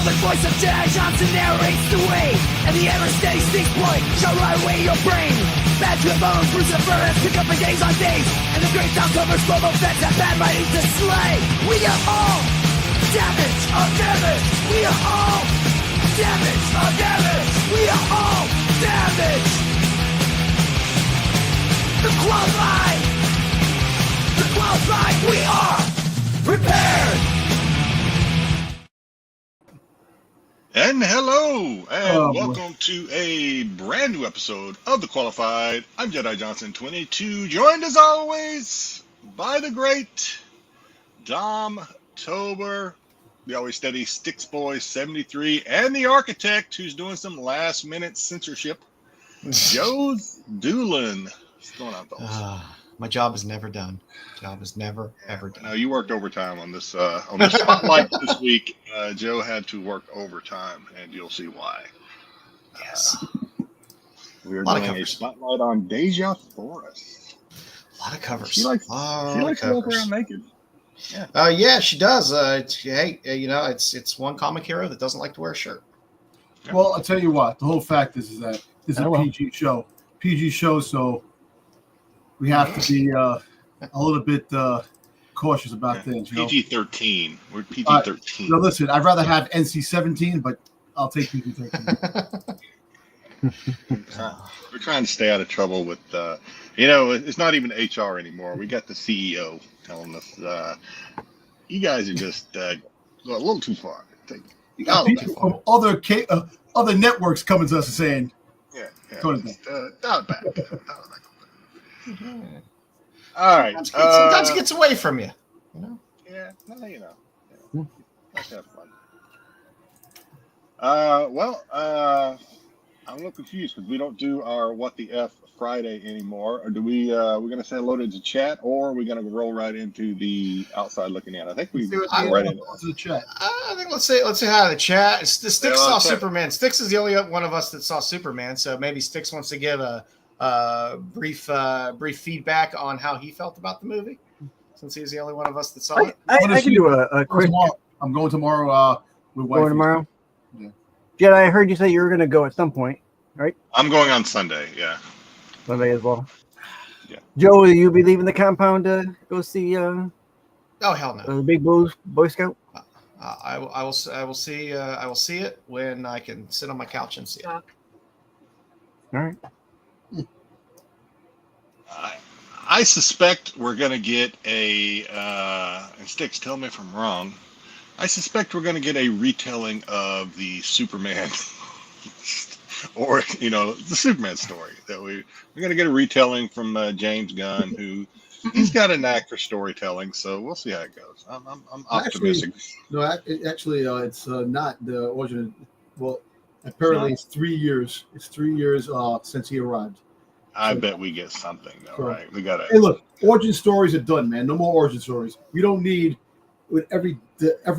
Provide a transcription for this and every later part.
velvet voice of Jedi Johnson narrates the way, and the ever-steady Styx boy shall ride away your brain. Bad to the bones, bruise the furnace, pick up the days on days, and the great October slow-mo feds have bad writing to slay. We are all damage on damage. We are all damage on damage. We are all damage. The qualified, we are prepared. And hello, and welcome to a brand new episode of The Qualified. I'm Jedi Johnson 22, joined as always by the great Dom Tober, the always steady Styx Boy 73, and the architect who's doing some last minute censorship, joesduelin. What's going on, fellas? My job is never done. Job is never, ever done. Now, you worked overtime on this spotlight this week. Joe had to work overtime, and you'll see why. Yes. We are doing a spotlight on Dejah Thoris. A lot of covers. She likes to walk around naked. Yeah. Yeah, she does. It's one comic hero that doesn't like to wear a shirt. Well, I'll tell you what. The whole fact is that this is a PG show. PG show, so we have to be a little bit cautious about things. PG-13. We're PG-13. No, listen, I'd rather have NC-17, but I'll take PG-13. We're trying to stay out of trouble with, it's not even HR anymore. We got the CEO telling us, you guys are just a little too far. People from other networks coming to us and saying, not bad. All right. Sometimes it gets away from you. Yeah. Let's have fun. I'm a little confused because we don't do our What the F Friday anymore. Or do we? We're gonna say hello to the chat, or are we gonna roll right into the outside looking in? I think we go right into the chat. I think let's say hi to the chat. Styx saw Superman. Styx is the only one of us that saw Superman, so maybe Styx wants to give a brief feedback on how he felt about the movie, since he's the only one of us that saw it. I can do a quick. I'm going tomorrow. With wife. Going tomorrow. Yeah. Jedi, I heard you say you were going to go at some point, right? I'm going on Sunday. Yeah. Sunday as well. Yeah. Joe, will you be leaving the compound to go see? Oh hell no. The Big Boy Scout. I will see it when I can sit on my couch and see it. All right. I suspect we're going to get and Styx, tell me if I'm wrong, I suspect we're going to get a retelling of the Superman or, the Superman story. That we're going to get a retelling from James Gunn, who he's got a knack for storytelling, so we'll see how it goes. I'm optimistic. Actually, it's not the original. Well, apparently it's 3 years. It's 3 years since he arrived. I bet we get something, though, right? We got to. Hey, look, origin stories are done, man. No more origin stories. We don't need with every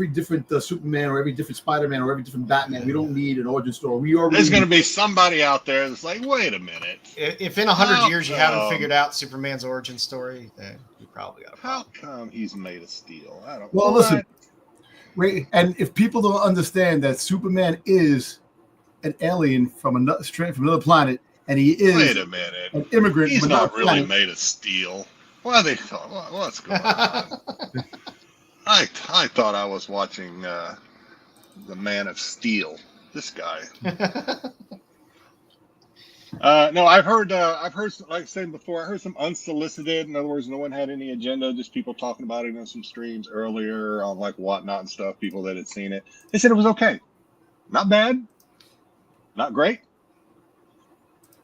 different Superman or every different Spider-Man or every different Batman. We don't need an origin story. There's going to be somebody out there that's like, wait a minute. If in 100 years you haven't figured out Superman's origin story, then you probably got a problem. How come he's made of steel? I don't. Well, listen. Wait, and if people don't understand that Superman is an alien from another planet. And he is wait a minute. An immigrant. He's not really made of steel. Why are they? What's going on? I thought I was watching the Man of Steel. This guy. No, I've heard, like I said before, I heard some unsolicited. In other words, no one had any agenda. Just people talking about it on some streams earlier on like Whatnot and stuff. People that had seen it. They said it was okay. Not bad. Not great.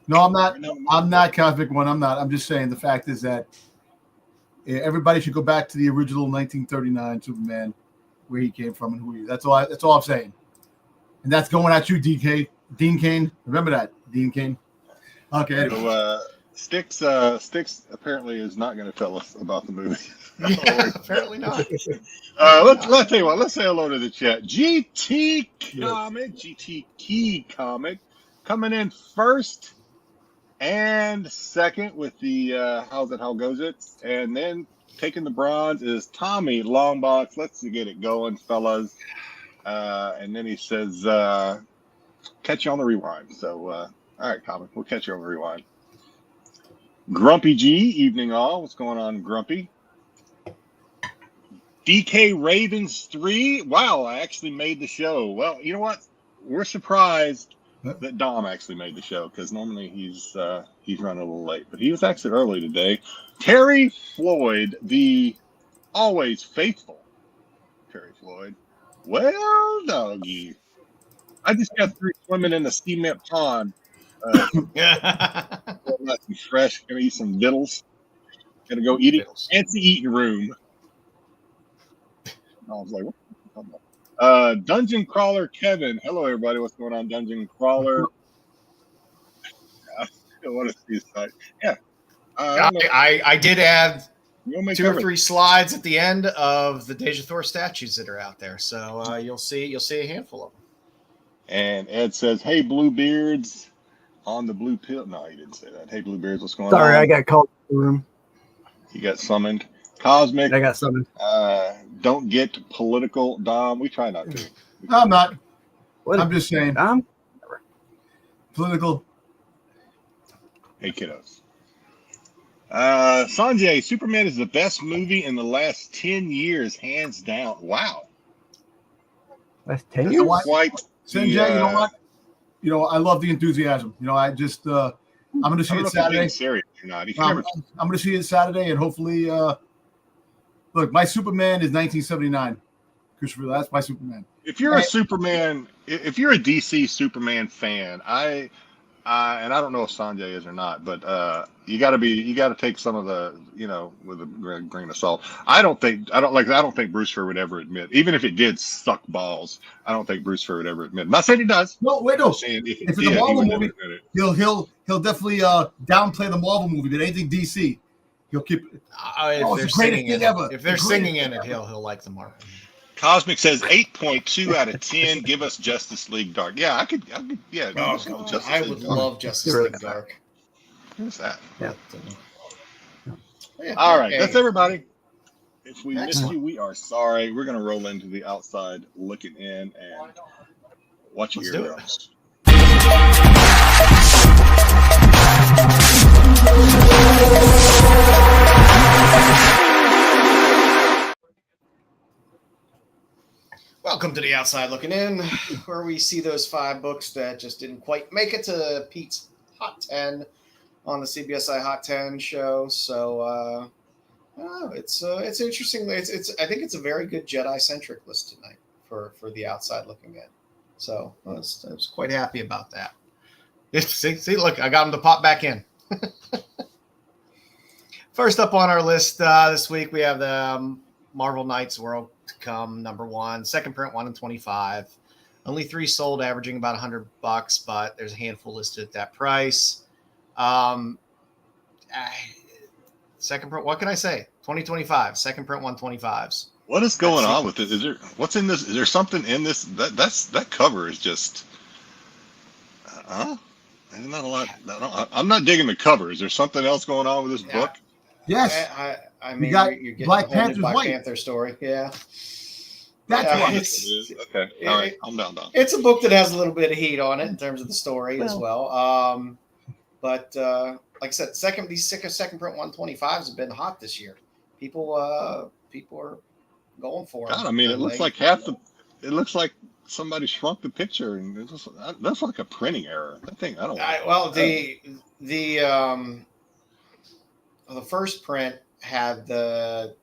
No, I'm not. I'm not Cosmic One. I'm not. I'm just saying the fact is that everybody should go back to the original 1939 Superman, where he came from and who he is. That's all I'm saying. And that's going at you, Dean Cain. Remember that, Dean Cain. Okay. Anyway. So, Styx apparently is not going to tell us about the movie. Yeah, apparently not. Let's tell you what. Let's say hello to the chat. GT Key Comic, coming in first and second with the how goes it, and then taking the bronze is Tommy Longbox. Let's get it going, fellas. And then he says, catch you on the rewind. So, all right, Comic, we'll catch you on the rewind. Grumpy G, evening all. What's going on, Grumpy? DK Ravens 3. Wow, I actually made the show. Well, you know what? We're surprised that Dom actually made the show because normally he's running a little late, but he was actually early today. Terry Floyd, the always faithful Terry Floyd. Well, doggy, I just got through swimming in the cement pond. Nice and fresh. Gonna eat some vittles. Gonna go eat it. Fancy eating room. I was like, what? Dungeon Crawler Kevin. Hello, everybody. What's going on, Dungeon Crawler? I still want to see his site. Yeah. I did add two or cover. three slides at the end of the Dejah Thoris statues that are out there. So you'll see a handful of them. And Ed says, hey, Bluebeards on the blue pill. No, he didn't say that. Hey, Bluebeards, what's going on? Sorry, I got called to the room. You got summoned. Cosmic. I got summoned. Don't get political, Dom. We try not to. No, I'm not. What? I'm just saying. Political. Hey, kiddos. Sanjay, Superman is the best movie in the last 10 years, hands down. Wow. That's 10 You years? know what? Quite Sanjay, you know what? You know, I love the enthusiasm. You know, I just, I'm going to see it Saturday. Serious or not. I'm going to see it Saturday, and hopefully, look, my Superman is 1979. Christopher, that's my Superman. If you're a Superman, if you're a DC Superman fan, and I don't know if Sanjay is or not, but you got to take some of the, with a grain of salt. I don't think Bruce Fur would ever admit, even if it did suck balls, I don't think Bruce Fur would ever admit. I'm not saying he does. No, wait, no. If it's a Marvel movie, he'll definitely downplay the Marvel movie. But anything DC, he'll keep. If they're singing in it, if they're singing in it, he'll like the Marvel. Cosmic says 8.2 out of 10. Give us Justice League Dark. Yeah, I could. Yeah, I would love Justice League Dark. Who's that? Yeah. All right, that's everybody. If we missed you, we are sorry. We're gonna roll into the outside, looking in, and watch your eardrums. Welcome to the Outside Looking In, where we see those 5 books that just didn't quite make it to Pete's Hot 10 on the CBSI Hot 10 show. So it's interesting. I think it's a very good Jedi centric list tonight for the Outside Looking In. So I was quite happy about that. See, look, I got him to pop back in. First up on our list this week, we have the Marvel Knights World to Come #1, second print, 1 in 25. Only 3 sold, averaging about $100, but there's a handful listed at that price. Second print, what can I say? 2025, second print 125s. What is going on with it? What's in this? Is there something in this? That cover is just. There's not a lot. I'm not digging the cover. Is there something else going on with this book? Yes. I mean, you're getting Black the whole Panther's Black white. Panther story. Yeah. That's why. Okay. All right. I'm down. It's a book that has a little bit of heat on it in terms of the story as well. But like I said, these second print 125s have been hot this year. People are going for them. God, I mean, it looks like it looks like somebody shrunk the picture, and that's like a printing error. That thing, I don't. The first print had the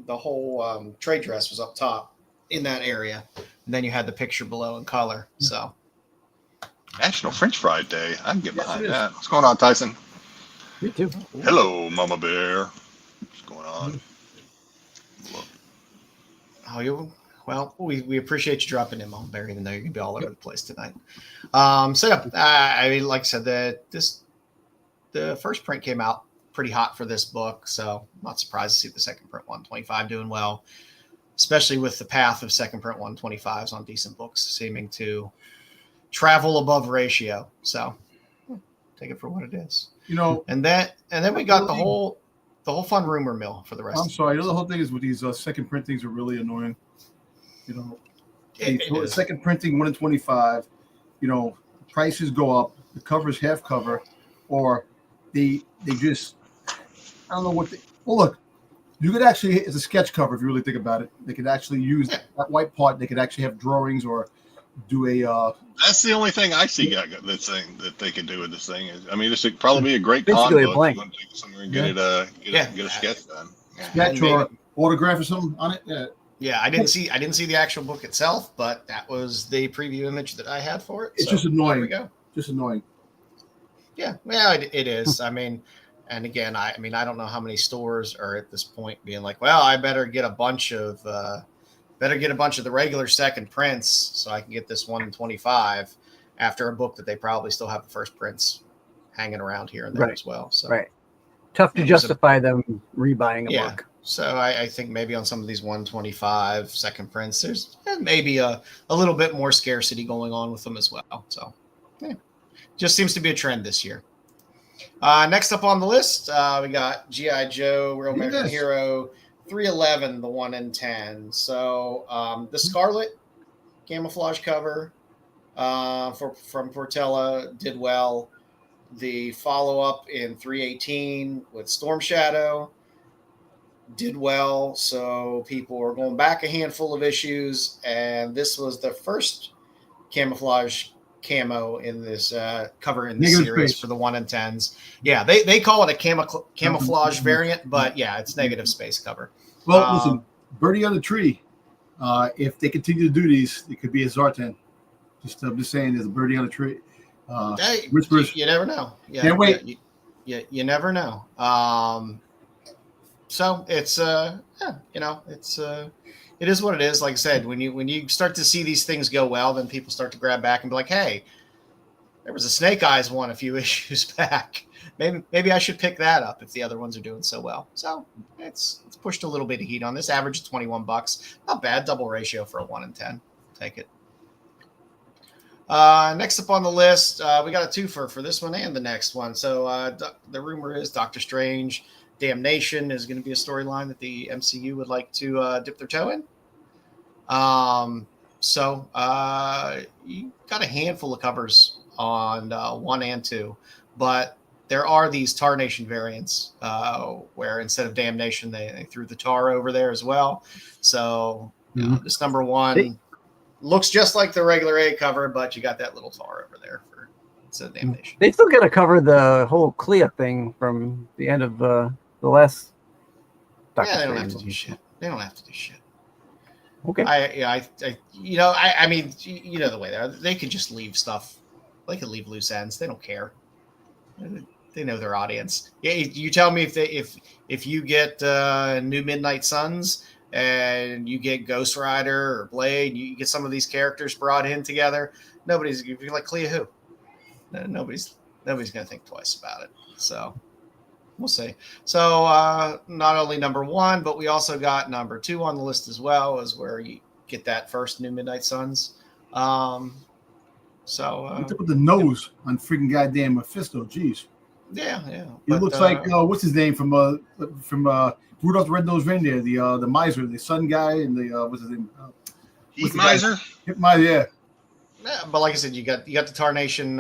whole trade dress was up top in that area, and then you had the picture below in color. So National French Fry Day. I can get behind that. What's going on, Tyson? Me too. Hello, Mama Bear. What's going on? We appreciate you dropping in, Mama Bear, even though you're gonna be all over the place tonight. I mean, like I said, the first print came out pretty hot for this book, so I'm not surprised to see the second print 125 doing well, especially with the path of second print 125s on decent books seeming to travel above ratio. So take it for what it is, And then we got the whole fun rumor mill for the rest. I'm sorry. The whole thing is with these second print things are really annoying. It is. Second printing 1 in 25. Prices go up. The cover's half cover, or they just I don't know what. Well, look, you could actually, it's a sketch cover if you really think about it. They could actually use that white part. They could actually have drawings or do a. That's the only thing I see this thing that they could do with this thing. I mean, this would probably be a great Basically con a book. blank. You want to take it somewhere and get a sketch done. Sketch or autograph or something on it. Yeah. Yeah, I didn't see the actual book itself, but that was the preview image that I had for it. It's just annoying. There we go. Just annoying. Yeah, well, it is. I mean, and again, I don't know how many stores are at this point being like, well, I better get a bunch of the regular second prints so I can get this 1 in 25 after a book that they probably still have the first prints hanging around here and there as well. So right, tough to justify them rebuying a book. So I think maybe on some of these 125 second prints, there's maybe a little bit more scarcity going on with them as well. So just seems to be a trend this year. Next up on the list, we got G.I. Joe, Real American Hero, 311, the 1 in 10. So the Scarlet camouflage cover from Portela did well. The follow-up in 318 with Storm Shadow did well. So people are going back a handful of issues, and this was the first camouflage camo in this cover in the series for the 1 in 10s. Yeah, they call it a camouflage variant, but yeah, it's negative space cover. Well, listen, Birdie on the Tree. If they continue to do these, it could be a Zartan. I'm just saying, there's a Birdie on the Tree. Hey, Whispers. You never know. Yeah, Can't wait. You never know. So it's it is what it is. Like I said, when you start to see these things go well, then people start to grab back and be like, hey, there was a Snake Eyes one a few issues back. Maybe I should pick that up if the other ones are doing so well. So it's pushed a little bit of heat on this. Average of $21. Not bad. Double ratio for a 1 in 10. Take it. Next up on the list, we got a twofer for this one and the next one. So the rumor is Doctor Strange Damnation is going to be a storyline that the MCU would like to dip their toe in. So you got a handful of covers on 1 and 2, but there are these Tarnation variants where instead of Damnation, they threw the Tar over there as well. So this number 1 looks just like the regular A cover, but you got that little Tar over there for instead of Damnation. They still got to cover the whole Clea thing from the end of the last. They don't have to do shit. They don't have to do shit. Okay. I mean, you know the way they are. They could just leave stuff. They could leave loose ends. They don't care. They know their audience. Yeah, you tell me if you get New Midnight Suns and you get Ghost Rider or Blade, you get some of these characters brought in together. Nobody's you're like Clea who? Nobody's gonna think twice about it. So we'll see. So not only number 1, but we also got number 2 on the list as well, is where you get that first New Midnight Suns. What's up with the nose on freaking goddamn Mephisto? Jeez. Yeah. It looks like what's his name from Rudolph the Red-Nosed Reindeer, the miser, the sun guy, and the what's his name? Heat Miser. Heat Miser, yeah. Yeah, but like I said, you got the Tarnation.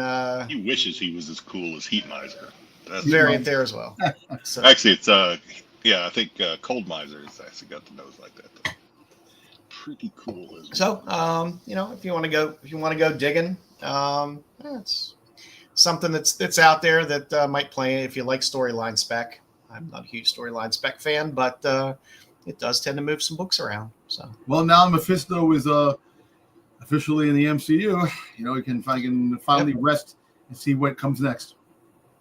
He wishes he was as cool as Heat Miser. That's variant there as well. So. Actually, it's I think Cold Miser has actually got the nose like that. Though. Pretty cool. So, if you want to go digging, it's something that's out there that might play if you like storyline spec. I'm not a huge storyline spec fan, but it does tend to move some books around. So, well, now Mephisto is officially in the MCU. We can finally rest and see what comes next.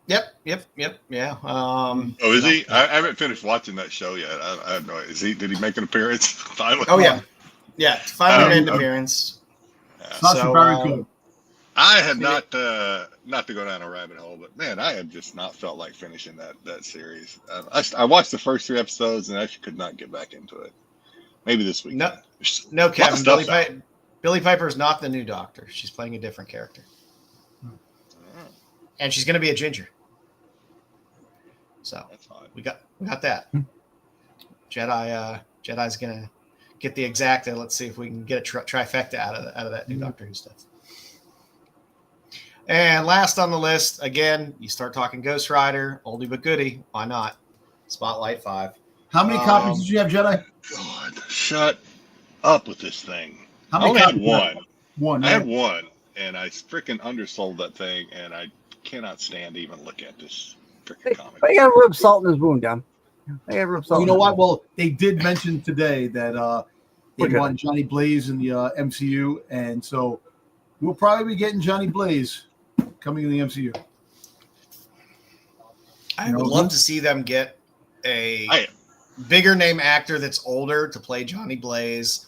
Yep. Yeah. Is he? I haven't finished watching that show yet. I have no idea. Did he make an appearance finally? Oh yeah. Finally made an appearance. Sasha Baron Cohen. I had not to go down a rabbit hole, but man, I have just not felt like finishing that series. I watched the first 3 episodes and I could not get back into it. Maybe this week. No, Kevin. Billie Piper is not the new Doctor. She's playing a different character. And she's going to be a ginger. So we got that. Jedi's going to get the exacta. Let's see if we can get a trifecta out of that new Doctor Who stuff. And last on the list, again, you start talking Ghost Rider, oldie but goodie. Why not? Spotlight 5. How many copies did you have, Jedi? God, shut up with this thing. How I many only had copies? one. One. I Right? had one, and I freaking undersold that thing, and I cannot stand to even look at this freaking comic. But you gotta rub salt in his wound, Don. I gotta rub salt. You know what? Well, they did mention today that they want Johnny Blaze in the MCU, and so we'll probably be getting Johnny Blaze coming in the MCU. I would love to see them get a bigger name actor that's older to play Johnny Blaze,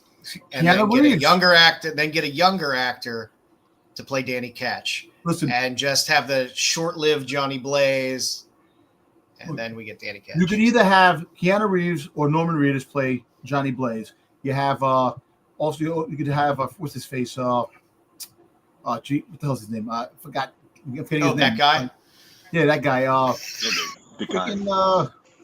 and then get a younger actor to play Danny Ketch. Listen, and just have the short-lived Johnny Blaze, and then we get Danny Ketch. You could either have Keanu Reeves or Norman Reedus play Johnny Blaze. You have also you could have what's his face? What the hell's his name? I forgot. I'm forgetting his name. That guy. Yeah, that guy. The guy.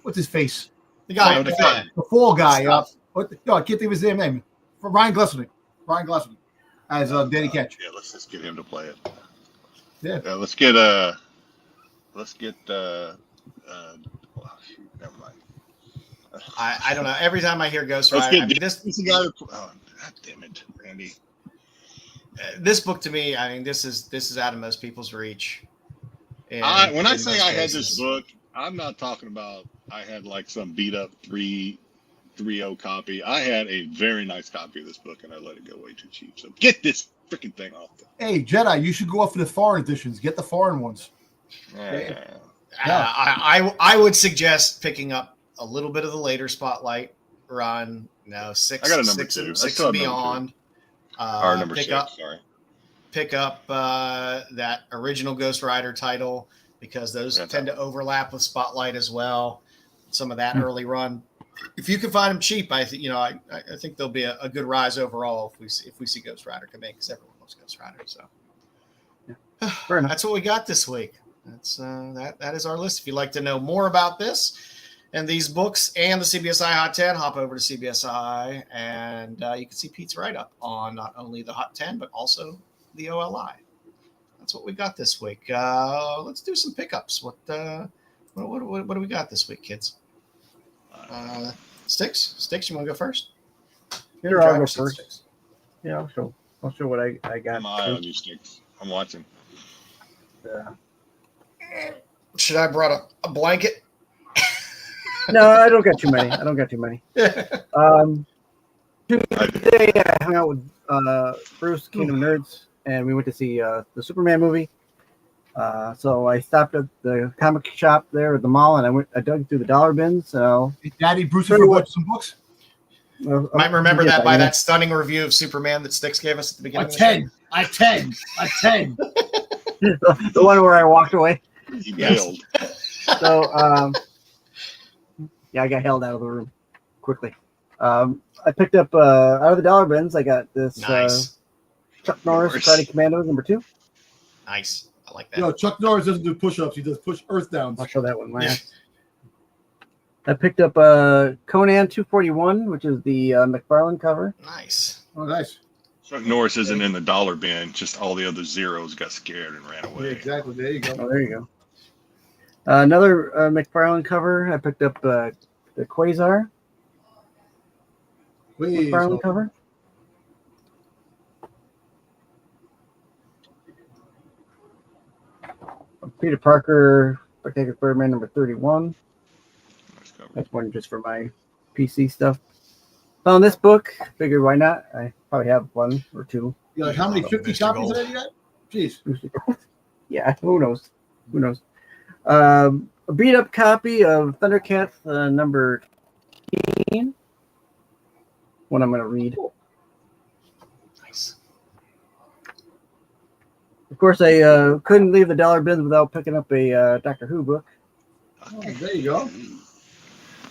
What's his face? The guy. The fall guy. I can't think of his name. Ryan Gosling. Ryan Gosling as Danny Ketch. Yeah, let's just get him to play it. Yeah. Let's get oh, shoot, never mind. I don't know. Every time I hear Ghost Rider, this guy. Oh, God damn it, Randy. This book to me, I mean, this is out of most people's reach. When I say I had this book, I'm not talking about I had like some beat up 3.0 copy. I had a very nice copy of this book, and I let it go way too cheap. So get this freaking thing off. Hey, Jedi, you should go up for the foreign editions. Get the foreign ones. I would suggest picking up a little bit of the later Spotlight run. No, 6. I got a number 2. 6 and beyond. Or number 6. Sorry. Pick up that original Ghost Rider title, because those tend to overlap with Spotlight as well. Some of that early run. If you can find them cheap, I think I think there'll be a good rise overall if we see Ghost Rider come in, because everyone loves Ghost Rider. So that's what we got this week. That's that is our list. If you'd like to know more about this and these books and the CBSI Hot 10, hop over to CBSI, and you can see Pete's write-up on not only the Hot 10 but also the OLI. That's what we got this week. Let's do some pickups. What do we got this week, kids? Styx, you want to go first? Sure, I'll go first. Styx. Yeah, I'll show what I got. I'm on you, Styx. I'm watching. Should I brought a blanket? No, I don't got too many. Today I hung out with Bruce, Kingdom Nerds, and we went to see the Superman movie. So I stopped at the comic shop there at the mall, and I dug through the dollar bins. So Daddy Bruce, have you watched some books? Might remember that by that stunning review of Superman that Styx gave us at the beginning. A 10. The one where I walked away. He bailed. So I got held out of the room quickly. I picked up out of the dollar bins. I got this Chuck Norris Karate Commandos #2. Nice. I like that. No, Chuck Norris doesn't do push-ups. He does push earth downs. I'll show that one last. I picked up Conan 241, which is the McFarlane cover. Nice. Oh, nice. Chuck Norris isn't in the dollar bin. Just all the other zeros got scared and ran away. Yeah, exactly. There you go. Oh, there you go. Another McFarlane cover. I picked up the Quasar McFarlane cover. Peter Parker, Spectacular Spider-Man #31. That's one just for my PC stuff. Found this book. Figured why not? I probably have one or two. You're like, how many 50 copies of that you got? Jeez. Yeah, who knows? A beat up copy of Thundercats #18. One I'm going to read. Nice. Of course, I couldn't leave the dollar bins without picking up a Doctor Who book. Oh, there you go.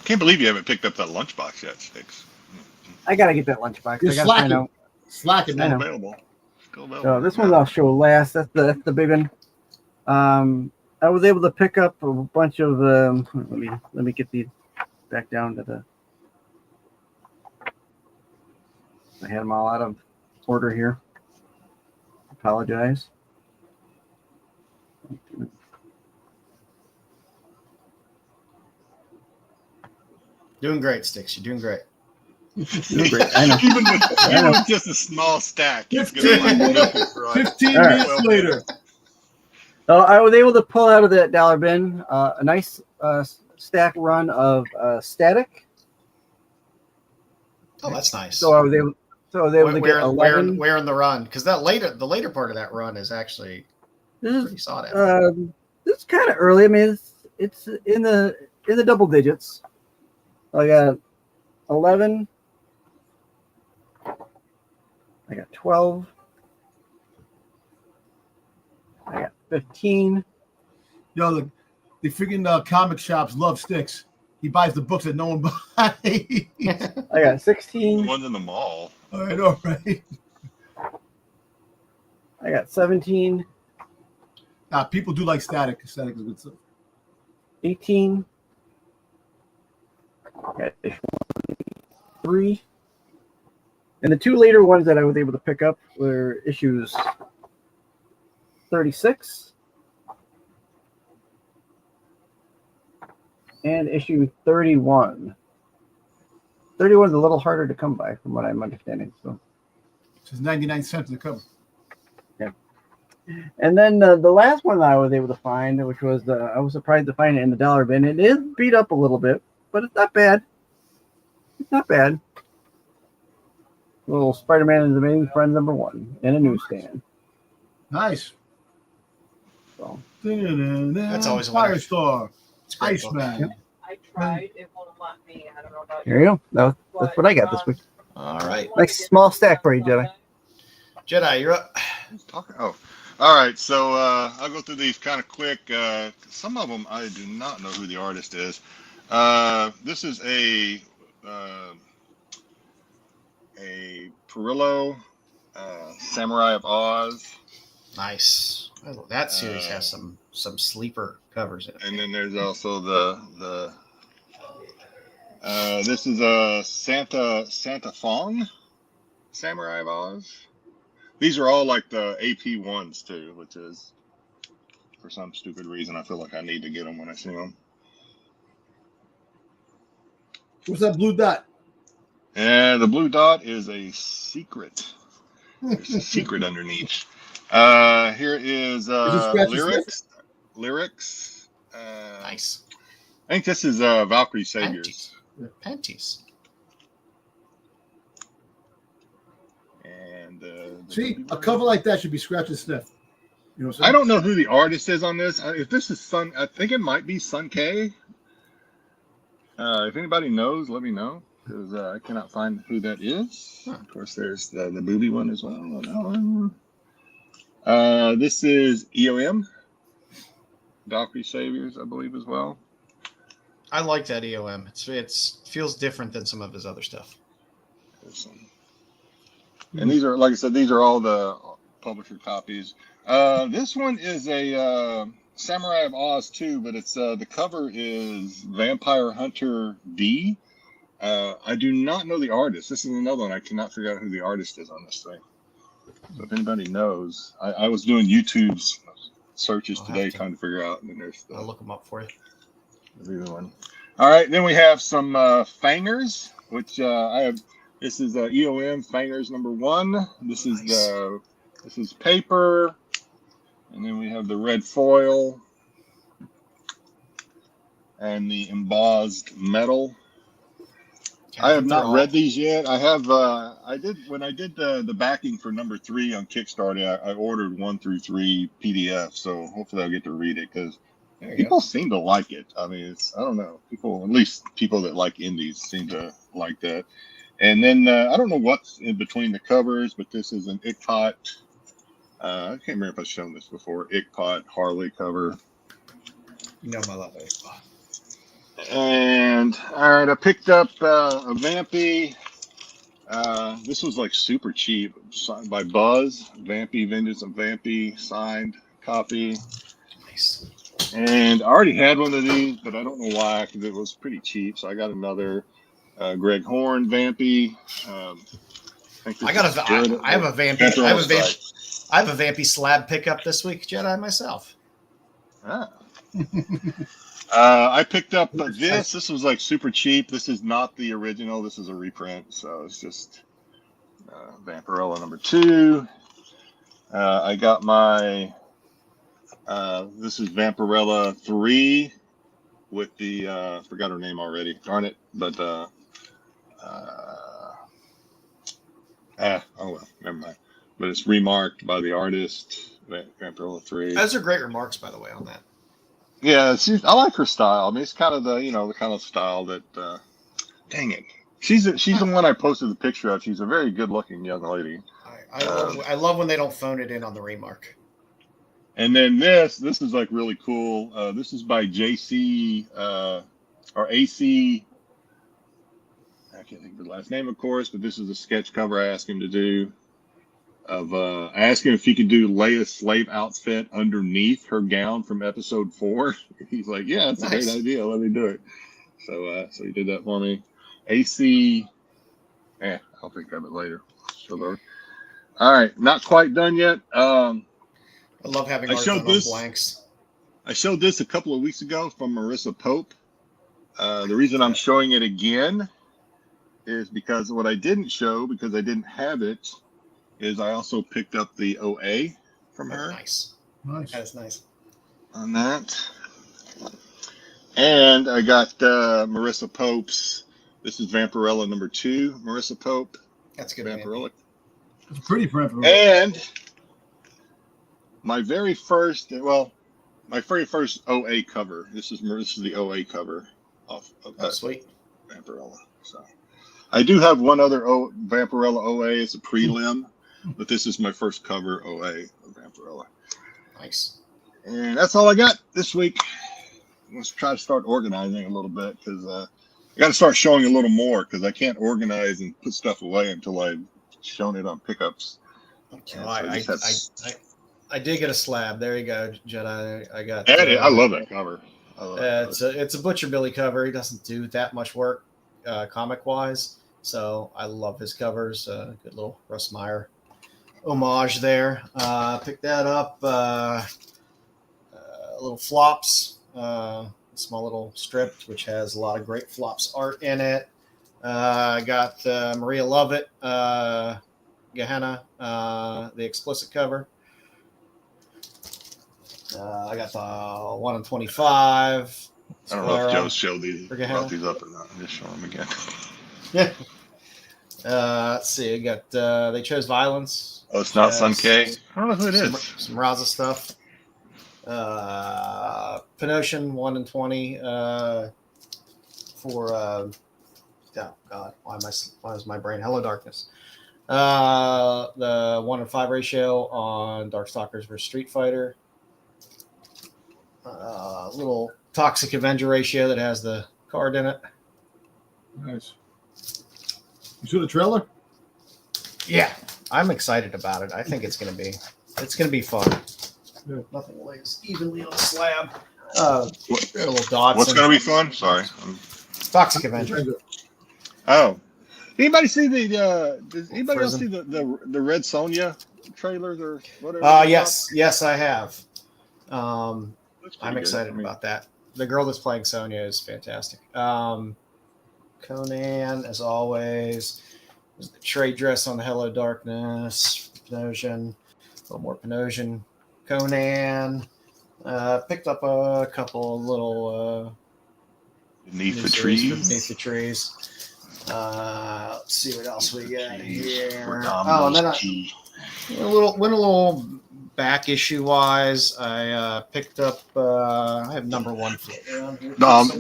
Can't believe you haven't picked up that lunchbox yet, Styx. I got to get that lunchbox. You're I got to find out. Slacking Still now. available. So this one I'll show last. That's the big one. I was able to pick up a bunch of. Let me get these back down to the. I had them all out of order here. Apologize. Doing great, Styx. You're doing great. Great. I know. Even with just a small stack, it's gonna 15 like minutes, milk it for like 15 All right. minutes later. So I was able to pull out of that dollar bin a nice stack run of Static. Oh, that's nice. So I was able to get 11. Where in the run? Because the later part of that run is actually This pretty is sought after. this is kind of early. I mean, it's in the double digits. I got 11. I got 12. I got 15. Yo, the freaking comic shops love Styx. He buys the books that no one buys. I got 16. the ones in the mall. I know, right? I got 17. Nah, people do like Static. Static is good stuff. 18. Got 3. And the two later ones that I was able to pick up were issues 36 and issue 31. 31 is a little harder to come by from what I'm understanding. So, It's 99 cents in the cover. yeah. And then the last one that I was able to find, which was I was surprised to find it in the dollar bin. It is beat up a little bit, but it's not bad. It's not bad. Little Spider-Man and His Amazing Friend #1 in a newsstand. Nice. So That's always a winner. Firestar. It's a great book. Iceman. I tried. It won't let me. I don't know about here you go. That's what I got this week. All right, Nice small stack for you, Jedi. Jedi, you're up. Oh, all right. So I'll go through these kind of quick. Some of them I do not know who the artist is. This is a Perillo, Samurai of Oz, Nice. That series has some sleeper covers in it. and then there's also the this is a Santa Fong, Samurai of Oz. These are all like the AP ones too, which is for some stupid reason I feel like I need to get them when I see them. What's that blue dot? And the blue dot is a secret. There's a secret underneath. Here is lyrics. Nice. I think this is Valkyrie Saviors. Panties. And See, a cover like that should be scratch and sniff. You know what I'm saying? I don't know who the artist is on this. If this is Sun, I think it might be Sun K. If anybody knows, let me know, because I cannot find who that is. Of course, there's the booby one as well. This is EOM, Valkyrie Saviors, I believe, as well. I like that EOM. It feels different than some of his other stuff. And these are, like I said, these are all the publisher copies. This one is a Samurai of Oz too, but it's the cover is Vampire Hunter D. I do not know the artist. This is another one I cannot figure out who the artist is on this thing. So if anybody knows, I was doing YouTube's searches today trying to figure out, and then there's I'll look them up for you. the other one. All right, then we have some Fangers, which I have. This is EOM Fangers #1. This is Nice. this is paper, and then we have the red foil and the embossed metal. I have not read these yet. I have. I did when I did the backing for #3 on Kickstarter. I ordered 1 through 3 PDF, so hopefully I'll get to read it because people seem to like it. I mean, I don't know. People, at least people that like indies, seem to like that. And then I don't know what's in between the covers, but this is an Ickpot. I can't remember if I've shown this before. Ickpot Harley cover. You know my love of Ickpot. And all right, I picked up a Vampy. This was like super cheap, signed by Buzz. Vampy, Vengeance of Vampy, signed copy. Nice. And I already had one of these, but I don't know why, because it was pretty cheap. So I got another Greg Horn Vampy. I have a Vampy slab pickup this week, Jedi myself. Ah. I picked up this. This was like super cheap. This is not the original. This is a reprint, so it's just Vampirella number 2. I got my. This is Vampirella 3 with the forgot her name already. Darn it! But oh well, never mind. But it's remarked by the artist. Vampirella 3. Those are great remarks, by the way, on that. Yeah, I like her style. I mean, it's kind of the kind of style that. Dang it, she's the one I posted the picture of. She's a very good-looking young lady. I love when they don't phone it in on the remark. And then this is like really cool. This is by JC or AC. I can't think of the last name, of course, but this is a sketch cover I asked him to do. I asked him if he could do Leia's slave outfit underneath her gown from episode 4. He's like, "Yeah, that's a great idea. Let me do it." So he did that for me. AC. I'll think of it later. All right, not quite done yet. I love having art done on blanks. I showed this a couple of weeks ago from Marissa Pope. The reason I'm showing it again is because what I didn't show, because I didn't have it, is I also picked up the OA from her. Nice. That is nice. On that. And I got Marissa Pope's. This is Vampirella number 2, Marissa Pope. That's good. Vampirella. It's pretty Vampirella. And my very first OA cover. This is the OA cover of that sweet Vampirella. So I do have one other Vampirella OA. It's a prelim, but this is my first cover OA of Vampirella. Nice. And that's all I got this week. Let's try to start organizing a little bit because I got to start showing a little more because I can't organize and put stuff away until I've shown it on pickups. I did get a slab. There you go, Jedi. I got. I love that cover. It's a Butcher Billy cover. He doesn't do that much work comic wise, so I love his covers. Good little Russ Meyer homage there. Picked that up. Little flops. A small little strip which has a lot of great flops art in it. I got Maria Lovett, Gehenna, the explicit cover. I got the 1 in 25. I don't know if Joe brought these up or not. I'm just showing them again. Yeah. Let's see. I got They Chose Violence. Oh, it's not Sun K. I don't know who it is. Some Raza stuff. Pinocean 1 in 20 for oh God, why is my brain Hello Darkness? The 1 in 5 ratio on Darkstalkers vs Street Fighter. Little Toxic Avenger ratio that has the card in it. Nice. You saw the trailer? Yeah, I'm excited about it. I think it's gonna be fun. Yeah. Nothing lays evenly on the slab. Little dots. What's gonna be fun? Sorry. Toxic Avenger. Oh, anybody see does anybody else see the Red Sonja trailers or whatever? Yes, I have. I'm excited about that. The girl that's playing Sonja is fantastic. Conan, as always. There's the trade dress on the Hello Darkness. Pinocean. A little more Pinocean. Conan. Picked up a couple little Beneath the trees. Let's see what else we got here. And then went a little back issue wise. I picked up. I have number 1 around here. Dom's.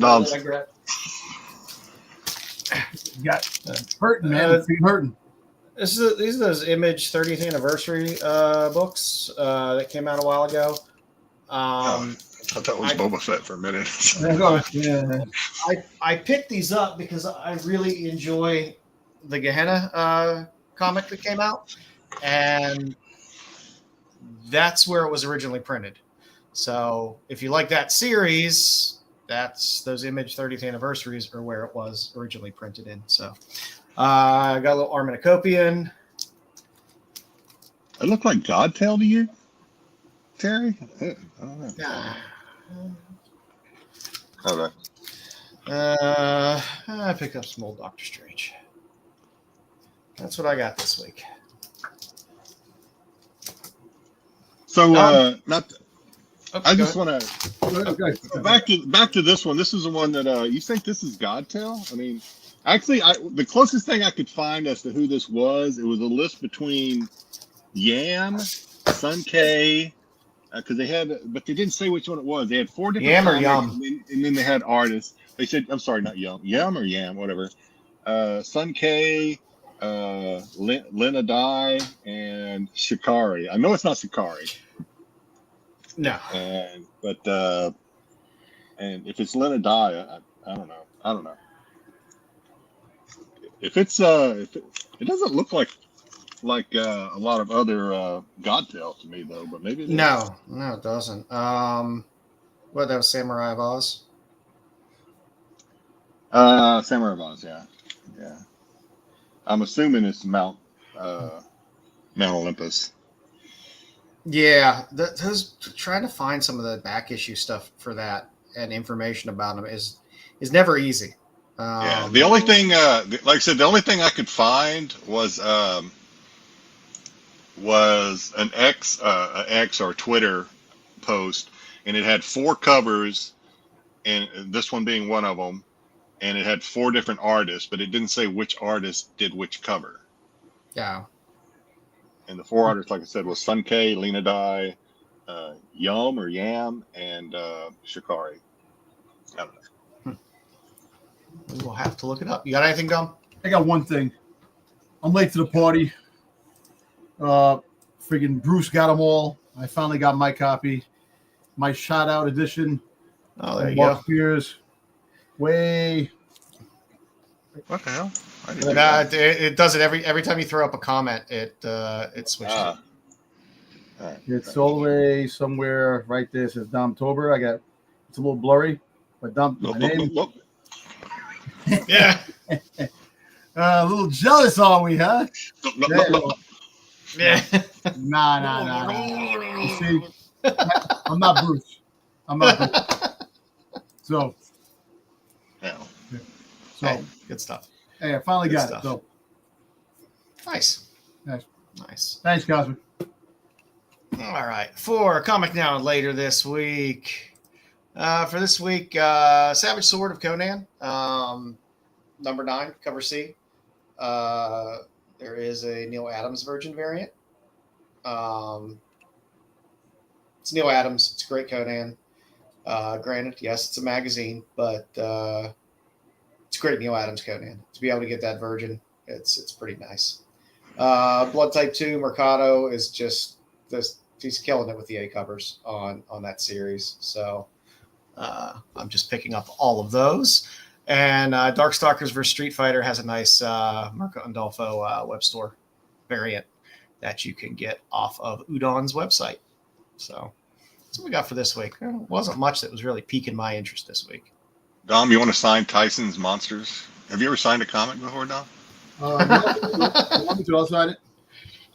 You got hurting, man. Hurting. These are those Image 30th anniversary books that came out a while ago. I thought that was Boba Fett for a minute. Yeah. I picked these up because I really enjoy the Gehenna comic that came out, and that's where it was originally printed. So if you like that series, those Image 30th anniversaries are where it was originally printed in. So I got a little Arminicopian It looked like Godtail to you, Terry? I don't know. Nah. Okay. I picked up some old Doctor Strange. That's what I got this week. So, I just want to Okay. back to this one. This is the one that you think this is Godtail? I mean, actually, the closest thing I could find as to who this was, it was a list between Yam, Sun K, because they had, but they didn't say which one it was. They had 4 different Yam or comics, Yum? and then they had artists. They said, I'm sorry, not Yum or Yam, whatever. Sun K, Lena Dye, and Shikari. I know it's not Shikari. No. But if it's Lena Dye, I don't know. I don't know. If it's it doesn't look like a lot of other Godtail to me though, but maybe it is. No, it doesn't. What, that was Samurai of Oz? Samurai of Oz, yeah. I'm assuming it's Mount Olympus. Yeah, those trying to find some of the back issue stuff for that and information about them is never easy. Yeah, the only thing, like I said, the only thing I could find was an X or Twitter post, and it had 4 covers, and this one being one of them, and it had 4 different artists, but it didn't say which artist did which cover. Yeah. And the 4 artists, like I said, was Sun K, Lena Dye, Yam, and Shikari. I don't know. We'll have to look it up. You got anything, Dom? I got one thing. I'm late to the party. Friggin' Bruce got them all. I finally got my copy. My shout out edition. Oh, there you Mark go. Spears. Way. What the hell? I didn't do that. It does it every time you throw up a comment. It switches. All right. It's all the way somewhere right there. It says Domtober. It's a little blurry, but Dom. My name. Look. Yeah. A little jealous, are we, huh? Yeah. Nah. You see, I'm not Bruce. So, Yeah. Hey, good stuff. hey, I finally Good got stuff. it. So, Nice. nice. Thanks, Cosmic. All right. For Comic Now and Later this week. For this week, Savage Sword of Conan, number 9, cover C. There is a Neil Adams Virgin variant. It's Neil Adams. It's a great Conan. Granted, yes, it's a magazine, but it's a great Neil Adams Conan. To be able to get that Virgin, it's pretty nice. Blood Type 2 Mercado is just this. He's killing it with the A covers on that series. So I'm just picking up all of those. And Darkstalkers vs. Street Fighter has a nice Marco Andolfo web store variant that you can get off of Udon's website. So that's what we got for this week. There wasn't much that was really piquing my interest this week. Dom, you want to sign Tyson's Monsters? Have you ever signed a comic before, Dom? I'll sign it.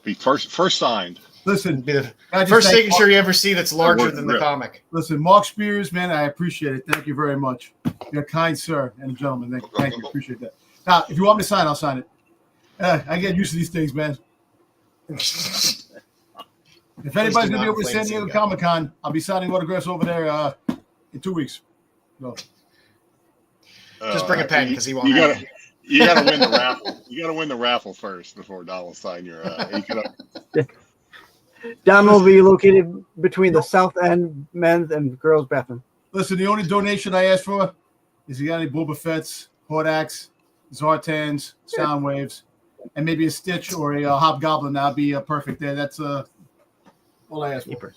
Be first signed. Listen, Be the I just first thank signature you ever see that's larger than the Rip. comic. Listen, Mark Spears, man, I appreciate it. Thank you very much. You're a kind sir and a gentleman. Thank you. Appreciate that. Now, if you want me to sign, I'll sign it. I get used to these things, man. If anybody's going to be over at San Diego Comic-Con, I'll be signing autographs over there in 2 weeks. So. Just bring a pen because he won't You have gotta, it. you gotta win the raffle. You gotta win the raffle first before Don will sign your. Dom will be located between the South End men's and girls' bathroom. Listen, the only donation I asked for is you got any Boba Fett's, Hordaks, Zartans, Soundwaves, and maybe a Stitch or a Hobgoblin. That'd be perfect there. That's all I asked for.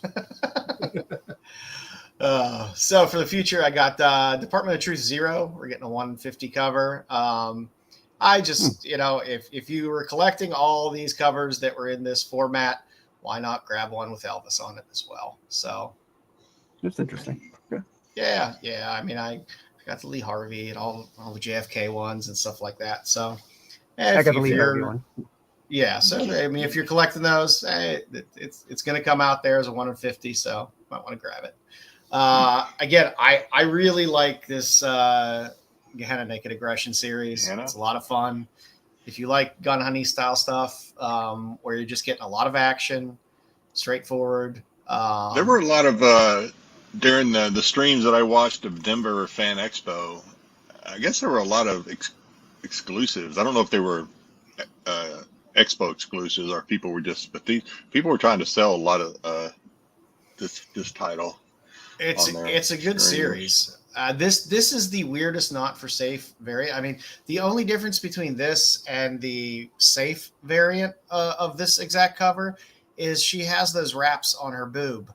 So for the future, I got Department of Truth 0. We're getting a 150 cover. I just, if you were collecting all these covers that were in this format, why not grab one with Elvis on it as well? So That's interesting. yeah. I mean, I got the Lee Harvey and all the JFK ones and stuff like that. So I got the Lee Harvey one. Yeah, so I mean, if you're collecting those, it's going to come out there as a 1 in 50, so you might want to grab it. Again, I really like this Gehenna Naked Aggression series. Gehenna? It's a lot of fun. If you like Gun Honey style stuff, where you're just getting a lot of action, straightforward. There were a lot of during the streams that I watched of Denver Fan Expo. I guess there were a lot of exclusives. I don't know if they were Expo exclusives or people were just, but these people were trying to sell a lot of this title. It's a good series. This is the weirdest not for safe variant. I mean, the only difference between this and the safe variant of this exact cover is she has those wraps on her boob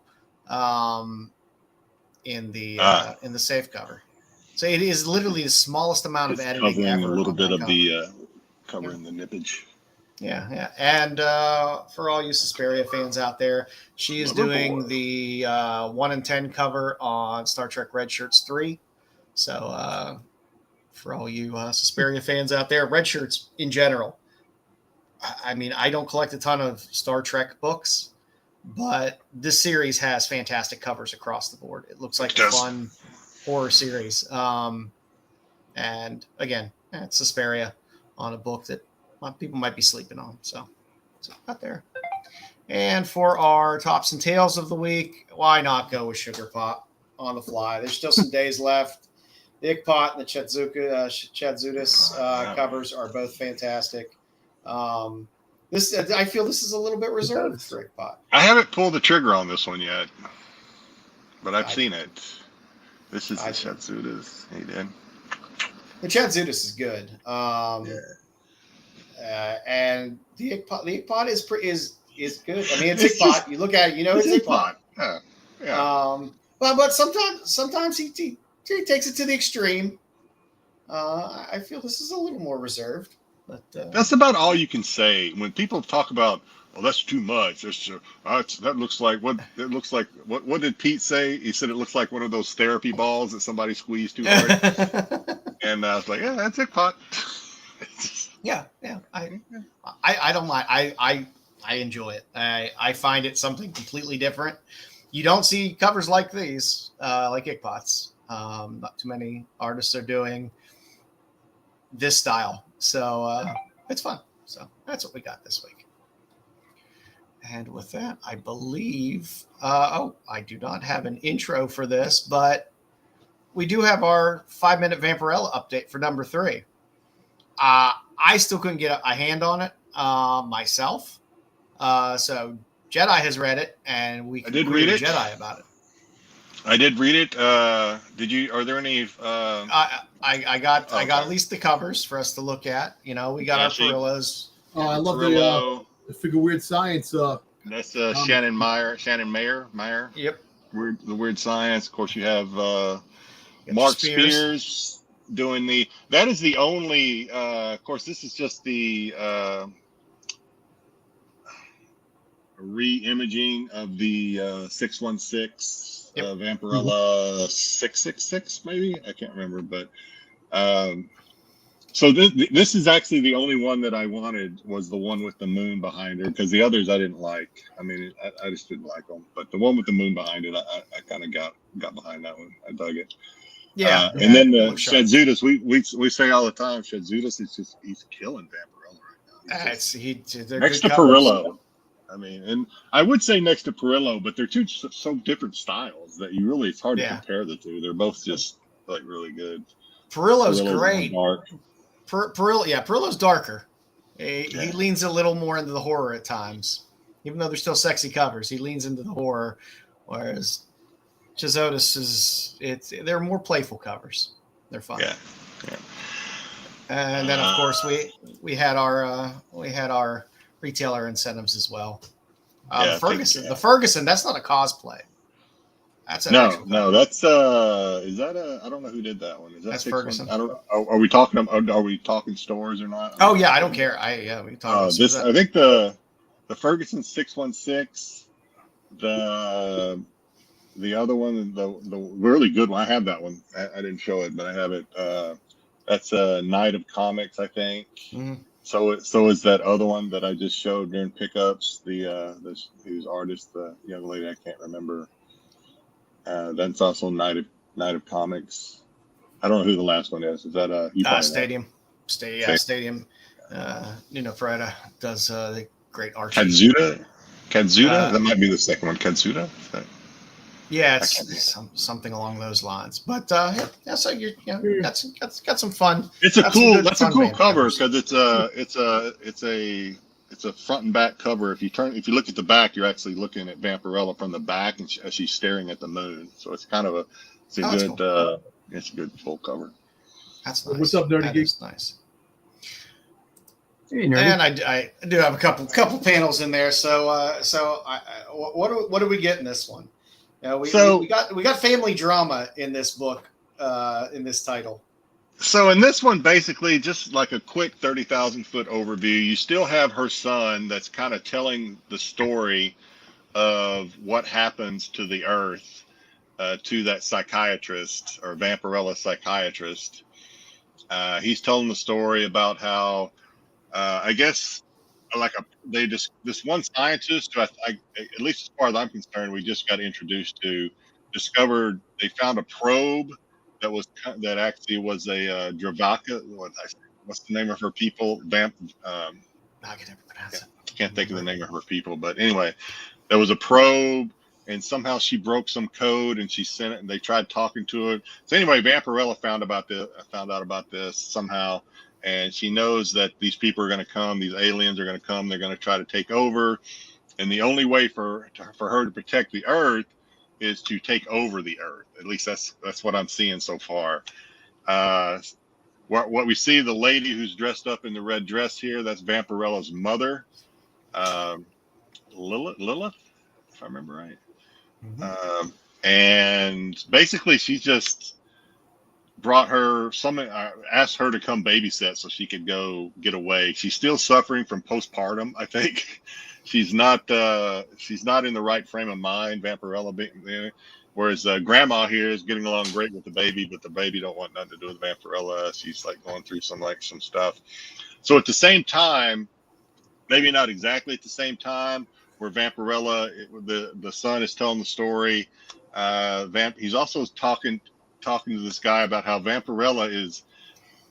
in the safe cover. So it is literally the smallest amount of editing covering ever. A little bit of cover. the covering the nippage. Yeah. And for all you Suspiria fans out there, she is doing the 1 in 10 cover on Star Trek Red Shirts 3. So for all you Suspiria fans out there, Red Shirts in general. I mean, I don't collect a ton of Star Trek books, but this series has fantastic covers across the board. It looks like a fun horror series. And again, it's Suspiria on a book that people might be sleeping on. So it's out there. And for our tops and tails of the week, why not go with Sugar Pop on the fly? There's still some days left. The Ickpot and the Chadzudis covers are both fantastic. I feel this is a little bit reserved for Ickpot. I haven't pulled the trigger on this one yet, but I've seen it. This is the Chadzudis. Hey, Dan. The Chadzudis is good. And the Ickpot is good. I mean, it's Ickpot. You look at it, you know it's Ickpot. Yeah. But sometimes he takes it to the extreme. I feel this is a little more reserved. But that's about all you can say when people talk about. Well, that's too much. That looks like what it looks like. What did Pete say? He said it looks like one of those therapy balls that somebody squeezed too hard. And I was like, yeah, that's Ickpot. Yeah. I don't mind. I enjoy it. I find it something completely different. You don't see covers like these, like Ickpots. Not too many artists are doing this style, so it's fun. So that's what we got this week. And with that, I believe. I do not have an intro for this, but we do have our 5-minute Vampirella update for number 3. I still couldn't get a hand on it myself. So Jedi has read it, and we can read it. Jedi about it. I did read it. Did you? Are there any? I got at least the covers for us to look at. You know, we got our Perillos. Oh, I love the Figure Weird Science. That's Shannon Mayer. Yep. The Weird Science. Of course, you have Mark Spears doing the. That is the only. Of course, this is just the re-imaging of the 616 Vampirella 666, maybe I can't remember, but so this is actually the only one that I wanted was the one with the moon behind her, because the others I didn't like. I mean, I just didn't like them, but the one with the moon behind it, I kind of got behind that one. I dug it. Yeah. And then the Chadzudis, we say all the time, Chadzudis is just he's killing Vampirella right now. Next to Perillo. I mean, and I would say next to Perillo, but they're two so different styles that it's hard to compare the two. They're both just like really good. Perillo's great. Perillo's darker. He leans a little more into the horror at times, even though they're still sexy covers. He leans into the horror, whereas Chadzudis they're more playful covers. They're fun. Yeah. And then of course we had our retailer incentives as well. The Ferguson, that's not a cosplay. That's no. That's is that I don't know who did that one. Is that that's Ferguson? I don't know. Are we talking stores or not? Oh yeah, I don't care. We can talk about this. I think the Ferguson 616, the other one, the really good one. I have that one. I didn't show it, but I have it. That's a Night of Comics, I think. Mm-hmm. So is that other one that I just showed during pickups, whose artist, the young lady I can't remember. That's also Night of Comics. I don't know who the last one is. Is that you probably know. Stadium? Stadium. Nino Ferreira does the great art. Katsuda? That might be the second one. Katsuda? Yeah, it's something along those lines. But yeah, so you got some fun. That's a cool cover because it's a front and back cover. If you look at the back, you're actually looking at Vampirella from the back, and she's staring at the moon. So it's kind of a good full cover. That's nice. What's up, Nerdy Geek? That's nice. Hey, Nerdy. And I do have a couple panels in there. So what do we get in this one? We got family drama in this book, in this title. So in this one, basically, just like a quick 30,000 foot overview, you still have her son that's kind of telling the story of what happens to the Earth, to that psychiatrist or Vampirella psychiatrist. He's telling the story about how, I guess, this one scientist who at least as far as I'm concerned, we just got introduced to, discovered they found a probe that actually was a Dravaka. What's the name of her people? I can never pronounce it. Can't think of the name of her people, but anyway, there was a probe, and somehow she broke some code, and she sent it, and they tried talking to her. So anyway, Vampirella found out about this somehow. And she knows that these people are going to come. These aliens are going to come. They're going to try to take over. And the only way for her to protect the Earth is to take over the Earth. At least that's what I'm seeing so far. What we see, the lady who's dressed up in the red dress here, that's Vampirella's mother, Lilith, if I remember right. Mm-hmm. And basically, she just brought her asked her to come babysit so she could go get away. She's still suffering from postpartum, I think. She's not in the right frame of mind, Vampirella, whereas grandma here is getting along great with the baby, but the baby don't want nothing to do with Vampirella. She's like going through some stuff. So at the same time, maybe not exactly at the same time, where Vampirella, the son is telling the story, he's also talking to this guy about how Vampirella is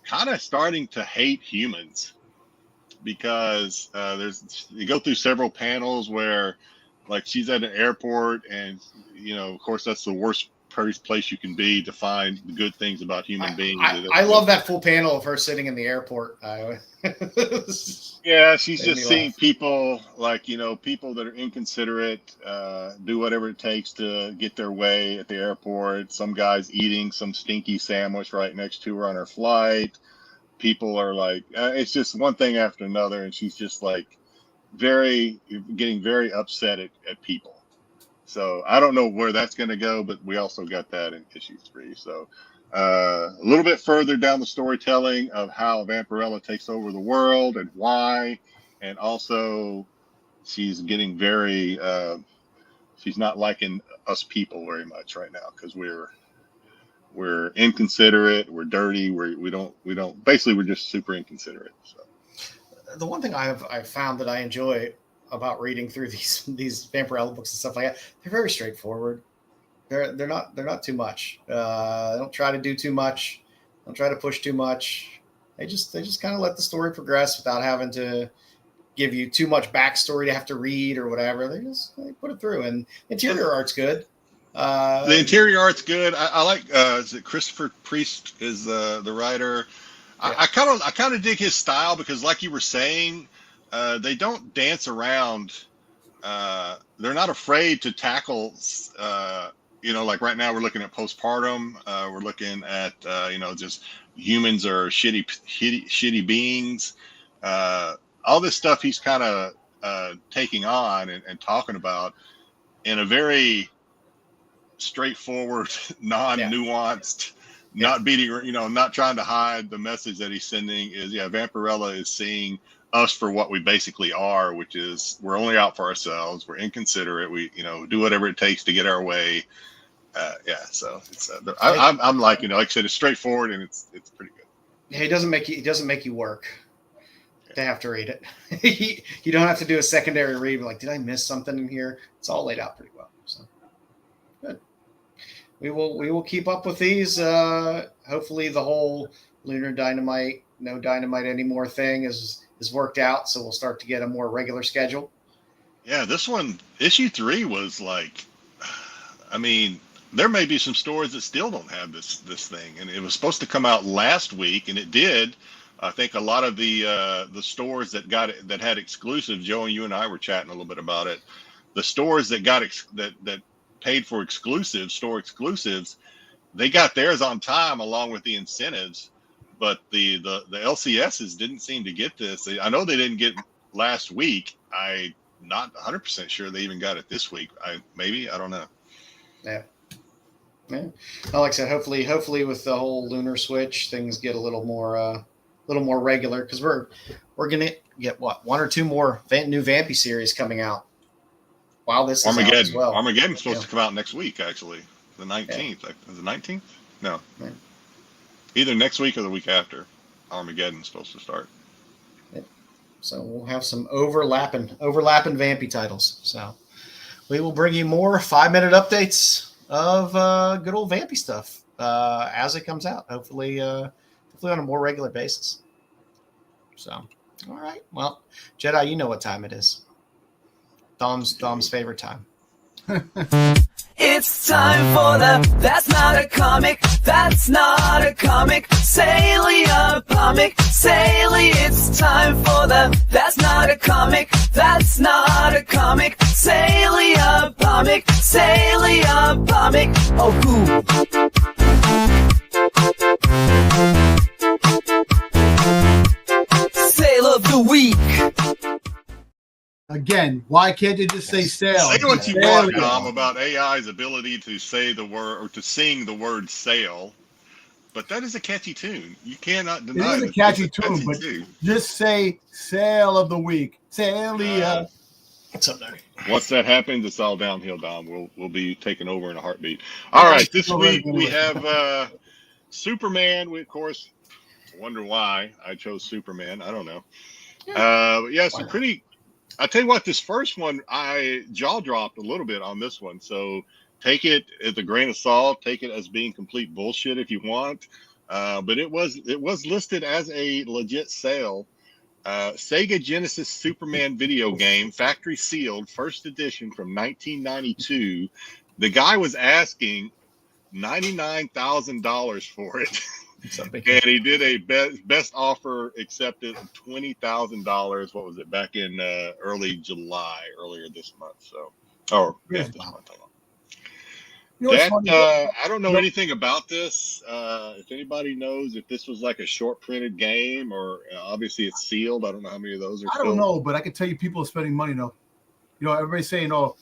kind of starting to hate humans, because you go through several panels where, like, she's at an airport, and of course that's the worst place you can be to find the good things about human beings. I love that full panel of her sitting in the airport. Yeah, she's just seeing people people that are inconsiderate, do whatever it takes to get their way at the airport. Some guy's eating some stinky sandwich right next to her on her flight. People are like, it's just one thing after another, and she's just like getting very upset at people. So I don't know where that's going to go, but we also got that in issue 3. So a little bit further down the storytelling of how Vampirella takes over the world and why, and also she's getting she's not liking us people very much right now, because we're inconsiderate, we're dirty, we don't basically, we're just super inconsiderate. So the one thing I've found that I enjoy about reading through these Vampirella books and stuff like that, they're very straightforward. They're not too much. They don't try to do too much. Don't try to push too much. They just kind of let the story progress without having to give you too much backstory to have to read or whatever. They put it through, and interior art's good. The interior art's good. I like. Is it Christopher Priest is the writer? Yeah. I kind of dig his style, because, like you were saying, they don't dance around. They're not afraid to tackle. Like right now we're looking at postpartum. We're looking at just humans are shitty beings. All this stuff he's kind of taking on and talking about in a very straightforward, non-nuanced, not beating, not trying to hide the message that he's sending. Vampirella is seeing us for what we basically are, which is we're only out for ourselves. We're inconsiderate. We, do whatever it takes to get our way. So it's I'm like, like I said, it's straightforward, and it's pretty good. He doesn't make you work. to have to read it. You don't have to do a secondary read. Like, did I miss something in here? It's all laid out pretty well. So good. We will keep up with these. Hopefully, the whole Lunar Dynamite, no Dynamite anymore thing is worked out. So we'll start to get a more regular schedule. Yeah, this one, issue 3 was like, I mean, there may be some stores that still don't have this thing, and it was supposed to come out last week, and it did. I think a lot of the stores that got it, that had exclusives. Joe and you and I were chatting a little bit about it. The stores that got that paid for store exclusives, they got theirs on time along with the incentives, but the LCSs didn't seem to get this. I know they didn't get last week. I'm not 100% sure they even got it this week. I don't know. Yeah. Yeah. Well, like I said, hopefully with the whole lunar switch, things get a little more regular, because we're gonna get what, 1 or 2 more new Vampy series coming out while this is Armageddon out as well. Armageddon's supposed to come out next week, actually, the 19th. Is it 19th? No, either next week or the week after. Armageddon's supposed to start. So we'll have some overlapping Vampy titles. So we will bring you more 5-minute updates of good old Vampy stuff as it comes out. Hopefully on a more regular basis. So, all right. Well, Jedi, you know what time it is. Dom's favorite time. It's time for the That's Not a Comic, That's Not a Comic, Salia Comic, Salia. It's time for the That's Not a Comic, That's Not a Comic, Salia Comic, Salia Comic. Oh, cool. Sale of the week. Again, why can't you just say sale? Say what you want, Dom, about AI's ability to say the word or to sing the word sale, but that is a catchy tune. You cannot deny it. It is a catchy tune, but just say sale of the week. Salia. What's up there? Once that happens, it's all downhill, Dom. We'll be taking over in a heartbeat. All right, this week we have Superman. We, of course, wonder why I chose Superman. I don't know. But yeah, some pretty. I tell you what, this first one, I jaw dropped a little bit on this one. So take it as a grain of salt. Take it as being complete bullshit if you want. But it was listed as a legit sale. Sega Genesis Superman video game, factory sealed, first edition from 1992. The guy was asking $99,000 for it. And he did a best offer accepted of $20,000. What was it, back in earlier this month? So, this month. I don't know anything about this. If anybody knows if this was like a short printed game, or obviously it's sealed. I don't know how many of those are. I don't know, but I can tell you people are spending money now. You know, everybody's saying, "Oh,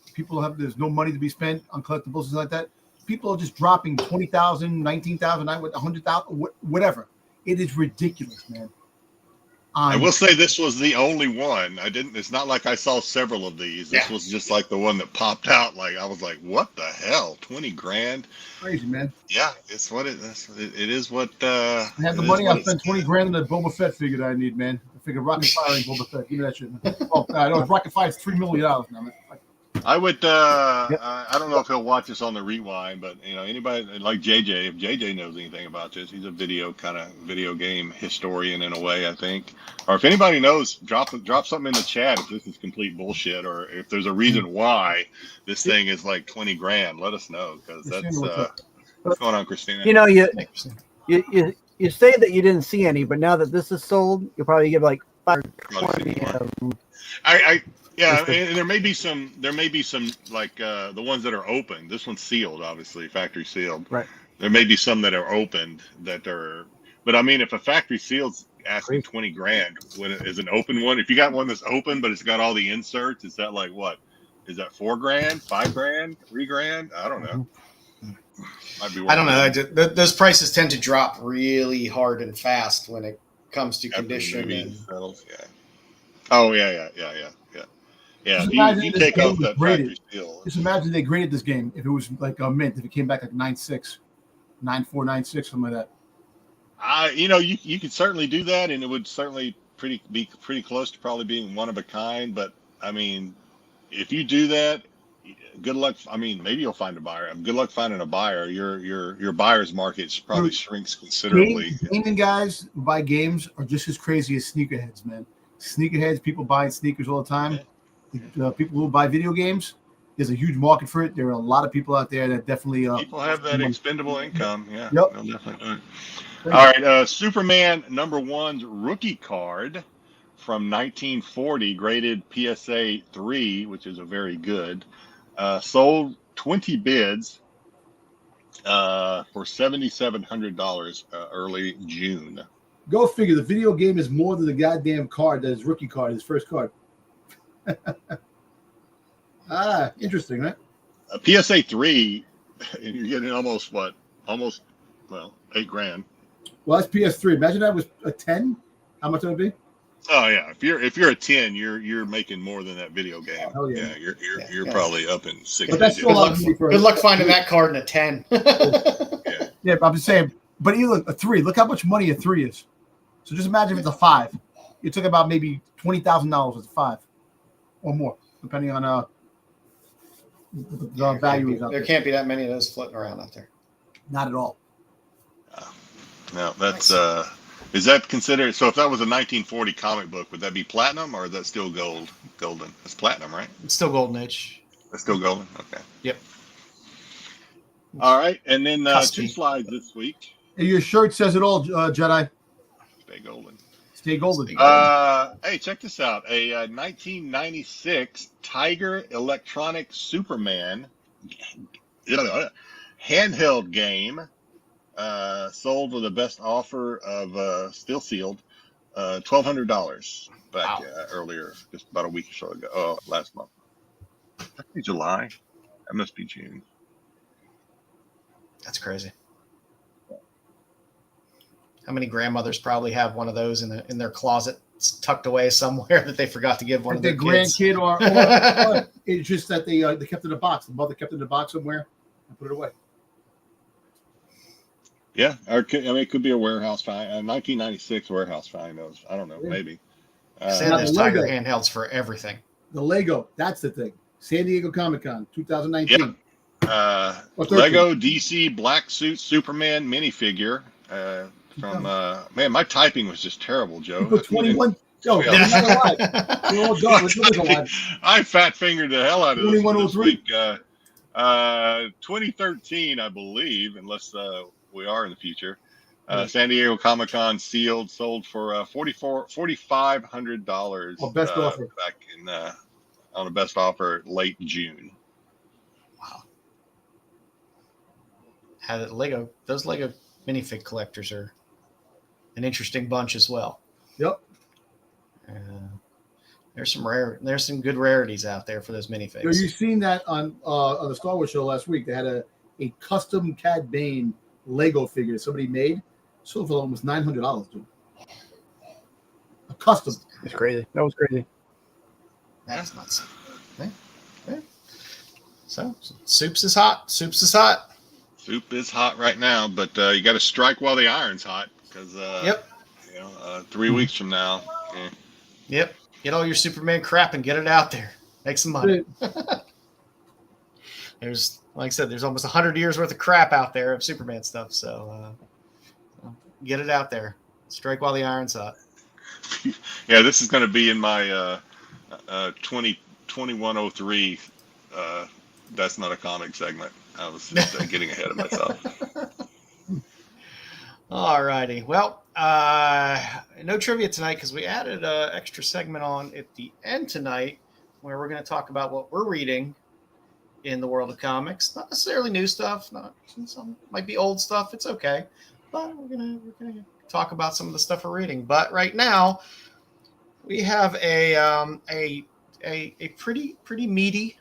there's no money to be spent on collectibles and like that." People are just dropping 20,000, 19,000, 100,000, whatever. It is ridiculous, man. I will say this was the only one. It's not like I saw several of these. This was just like the one that popped out. Like, I was like, what the hell? 20 grand? Crazy, man. Yeah, it's what it is. It is what. I have the money. I'll spend 20 grand on that Boba Fett figure that I need, man. I figured Rocket Fire and Boba Fett. Give me that shit, man. Oh, I know Rocket Fire is $3 million now, man. I would. I don't know if he'll watch this on the rewind, but anybody like JJ, if JJ knows anything about this, he's a video game historian in a way, I think. Or if anybody knows, drop something in the chat if this is complete bullshit, or if there's a reason why this thing is like 20 grand. Let us know, because that's what's going on, Christina. You know, you say that you didn't see any, but now that this is sold, you'll probably give like 5 or 20. Yeah, and there may be some like the ones that are open. This one's sealed, obviously, factory sealed. Right. There may be some that are opened that are, but I mean, if a factory sealed's asking 20 grand, when it is an open one, if you got one that's open but it's got all the inserts, is that like what? Is that 4 grand, 5 grand, 3 grand? I don't know. I don't know. Those prices tend to drop really hard and fast when it comes to condition. Oh yeah. Yeah, you take off that factory seal. Just imagine they graded this game if it was like a mint, if it came back like 9.6, 9.4, 9.6, something like that. You could certainly do that, and it would certainly be pretty close to probably being one of a kind. But I mean, if you do that, good luck. I mean, maybe you'll find a buyer. Good luck finding a buyer. Your buyer's market probably shrinks considerably. Gaming guys who buy games are just as crazy as sneakerheads, man. Sneakerheads, people buying sneakers all the time. People who buy video games, there's a huge market for it. There are a lot of people out there that definitely people have that expendable income. Yeah, yep. They'll definitely do it. All right, Superman #1's rookie card from 1940, graded PSA 3, which is a very good. Sold 20 bids for $7,700 early June. Go figure. The video game is more than the goddamn card that his rookie card, his first card. Interesting, right? A PSA 3, and you're getting almost $8,000. Well, that's PS3. Imagine that was a 10. How much would it be? Oh yeah, if you're a 10, you're making more than that video game. Oh yeah, you're probably up in 6 But that's digits. Good luck finding that card in a 10. Yeah, but I'm just saying. But even a 3, look how much money a 3 is. So just imagine if it's a 5. You took about maybe $20,000 with a 5 or more, depending on the value. There can't be that many of those floating around out there. Not at all. No, that's is that considered? So if that was a 1940 comic book, would that be platinum or is that still golden? It's platinum, right? It's still golden age. It's still golden. Okay. Yep. All right, and then Custom. 2 slides this week. Hey, your shirt says it all, Jedi. Stay golden. Stay golden. Hey, check this out. A 1996 Tiger Electronic Superman handheld game sold with the best offer of still sealed, $1,200 back earlier, just about a week or so ago. Last month. That be July. That must be June. That's crazy. How many grandmothers probably have one of those in their closet tucked away somewhere that they forgot to give one of their grandkid or it's just that they kept it in a box. The mother kept it in a box somewhere and put it away. Yeah, or it could be a warehouse find, a 1996 warehouse find. I don't know, maybe. There's Tiger handhelds for everything. The Lego, that's the thing. San Diego Comic-Con 2019. Lego DC Black Suit Superman minifigure from man, my typing was just terrible, Joe. 21. Joe, I fat fingered the hell out of this week. 2013, I believe, unless we are in the future. San Diego Comic-Con sold for $4,500. Best offer back in on a best offer late June. Wow. Those Lego minifig collectors are an interesting bunch as well. Yep. There's some good rarities out there for those minifigs. So you've seen that on the Star Wars show last week. They had a custom Cad Bane Lego figure somebody made. Sold for almost $900, dude. A custom. It's crazy. That was crazy. That's nuts. Okay. So soups is hot. Soup is hot right now, but you got to strike while the iron's hot because 3 weeks from now. Yep. Get all your Superman crap and get it out there. Make some money. There's, like I said, there's almost 100 years worth of crap out there of Superman stuff. So get it out there. Strike while the iron's hot. Yeah, this is going to be in my 2103. That's not a comic segment. I was just getting ahead of myself. All righty. Well, no trivia tonight because we added an extra segment on at the end tonight where we're going to talk about what we're reading in the world of comics. Not necessarily new stuff. Some might be old stuff. It's okay. But we're gonna talk about some of the stuff we're reading. But right now, we have a pretty meaty,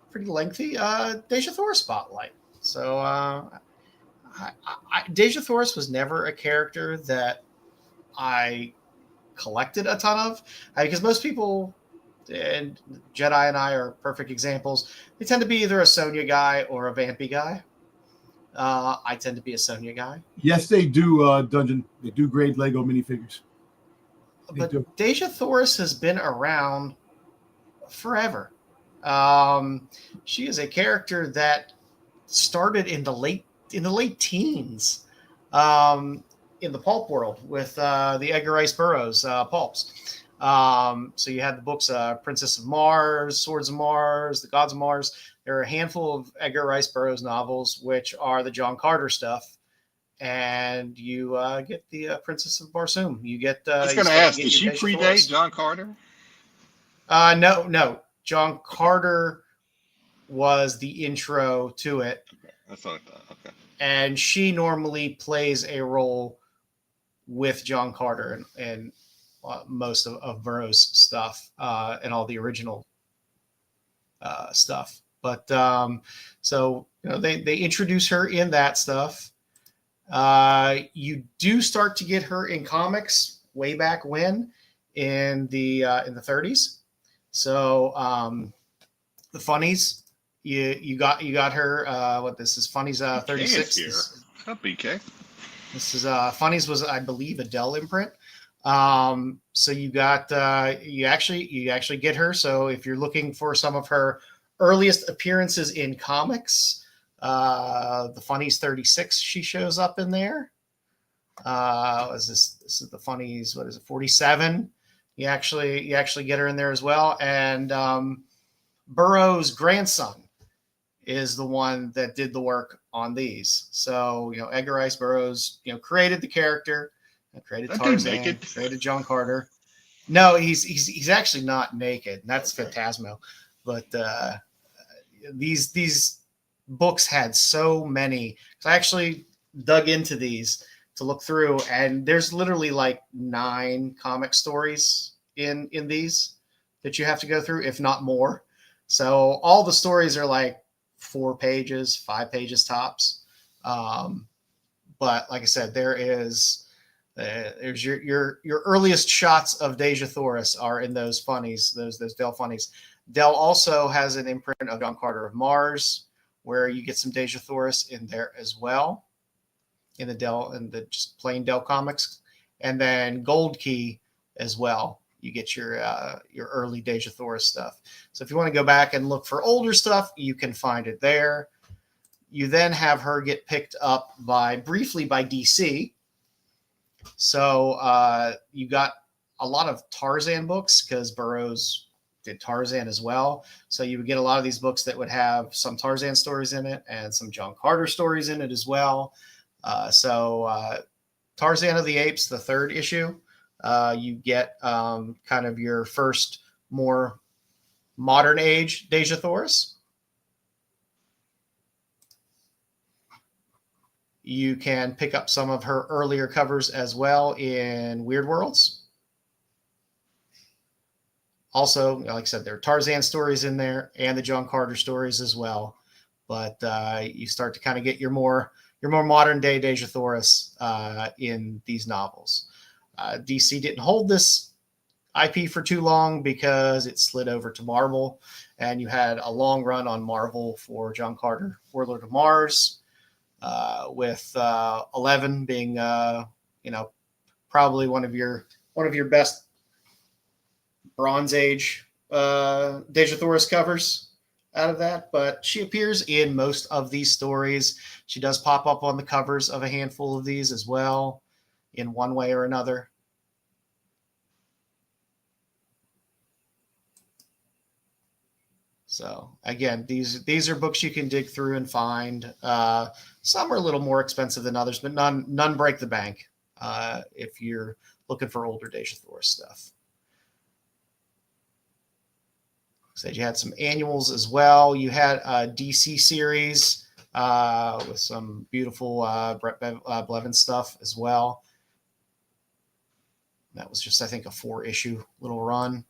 pretty lengthy Dejah Thoris spotlight. So Dejah Thoris was never a character that I collected a ton of because most people, and Jedi and I are perfect examples. They tend to be either a Sonya guy or a Vampy guy. I tend to be a Sonya guy. Yes, they do, Dungeon. They do grade Lego minifigures. but Dejah Thoris has been around forever. She is a character that started in the late teens, in the pulp world with the Edgar Rice Burroughs pulps. So you had the books Princess of Mars, Swords of Mars, The Gods of Mars. There are a handful of Edgar Rice Burroughs novels, which are the John Carter stuff. And you get the Princess of Barsoom. You get. I was going to ask, did she predate John Carter? No. John Carter was the intro to it. Okay. That's what I thought. Okay. And she normally plays a role with John Carter and most of Burroughs' stuff and all the original stuff. But so they introduce her in that stuff. You do start to get her in comics way back when in the 30s. So the Funnies, you got her. What this is Funnies 36. What's up, BK? This is Funnies was, I believe, a Dell imprint. So you got you actually get her. So if you're looking for some of her earliest appearances in comics, the Funnies 36, she shows up in there. This is the Funnies, what is it, 47? You actually get her in there as well. And Burroughs' grandson is the one that did the work on these. So, Edgar Rice Burroughs, created the character, created Tarzan, created John Carter. No, he's actually not naked. That's okay. Phantasmo. But these books had so many. So I actually dug into these to look through, and there's literally like 9 comic stories in these that you have to go through, if not more. So all the stories are like 4 pages, 5 pages tops. But like I said, there's your earliest shots of Dejah Thoris are in those Funnies, those Dell Funnies. Dell also has an imprint of John Carter of Mars, where you get some Dejah Thoris in there as well, in the Dell and the just plain Dell comics, and then Gold Key as well. You get your early Dejah Thoris stuff. So if you want to go back and look for older stuff, you can find it there. You then have her get picked up briefly by DC. So you got a lot of Tarzan books because Burroughs did Tarzan as well. So you would get a lot of these books that would have some Tarzan stories in it and some John Carter stories in it as well. So Tarzan of the Apes, the 3rd issue, you get kind of your first more modern age Dejah Thoris. You can pick up some of her earlier covers as well in Weird Worlds. Also, like I said, there are Tarzan stories in there and the John Carter stories as well. But you start to kind of get your more modern day Dejah Thoris in these novels. DC didn't hold this IP for too long because it slid over to Marvel, and you had a long run on Marvel for John Carter, Warlord of Mars, with 11 being probably one of your best Bronze Age Dejah Thoris covers out of that. But she appears in most of these stories. She does pop up on the covers of a handful of these as well, in one way or another. So again, these are books you can dig through and find. Some are a little more expensive than others, but none break the bank if you're looking for older Dejah Thoris stuff. Said you had some annuals as well. You had a DC series with some beautiful Brett Blevins stuff as well. That was just, I think, a 4-issue little run.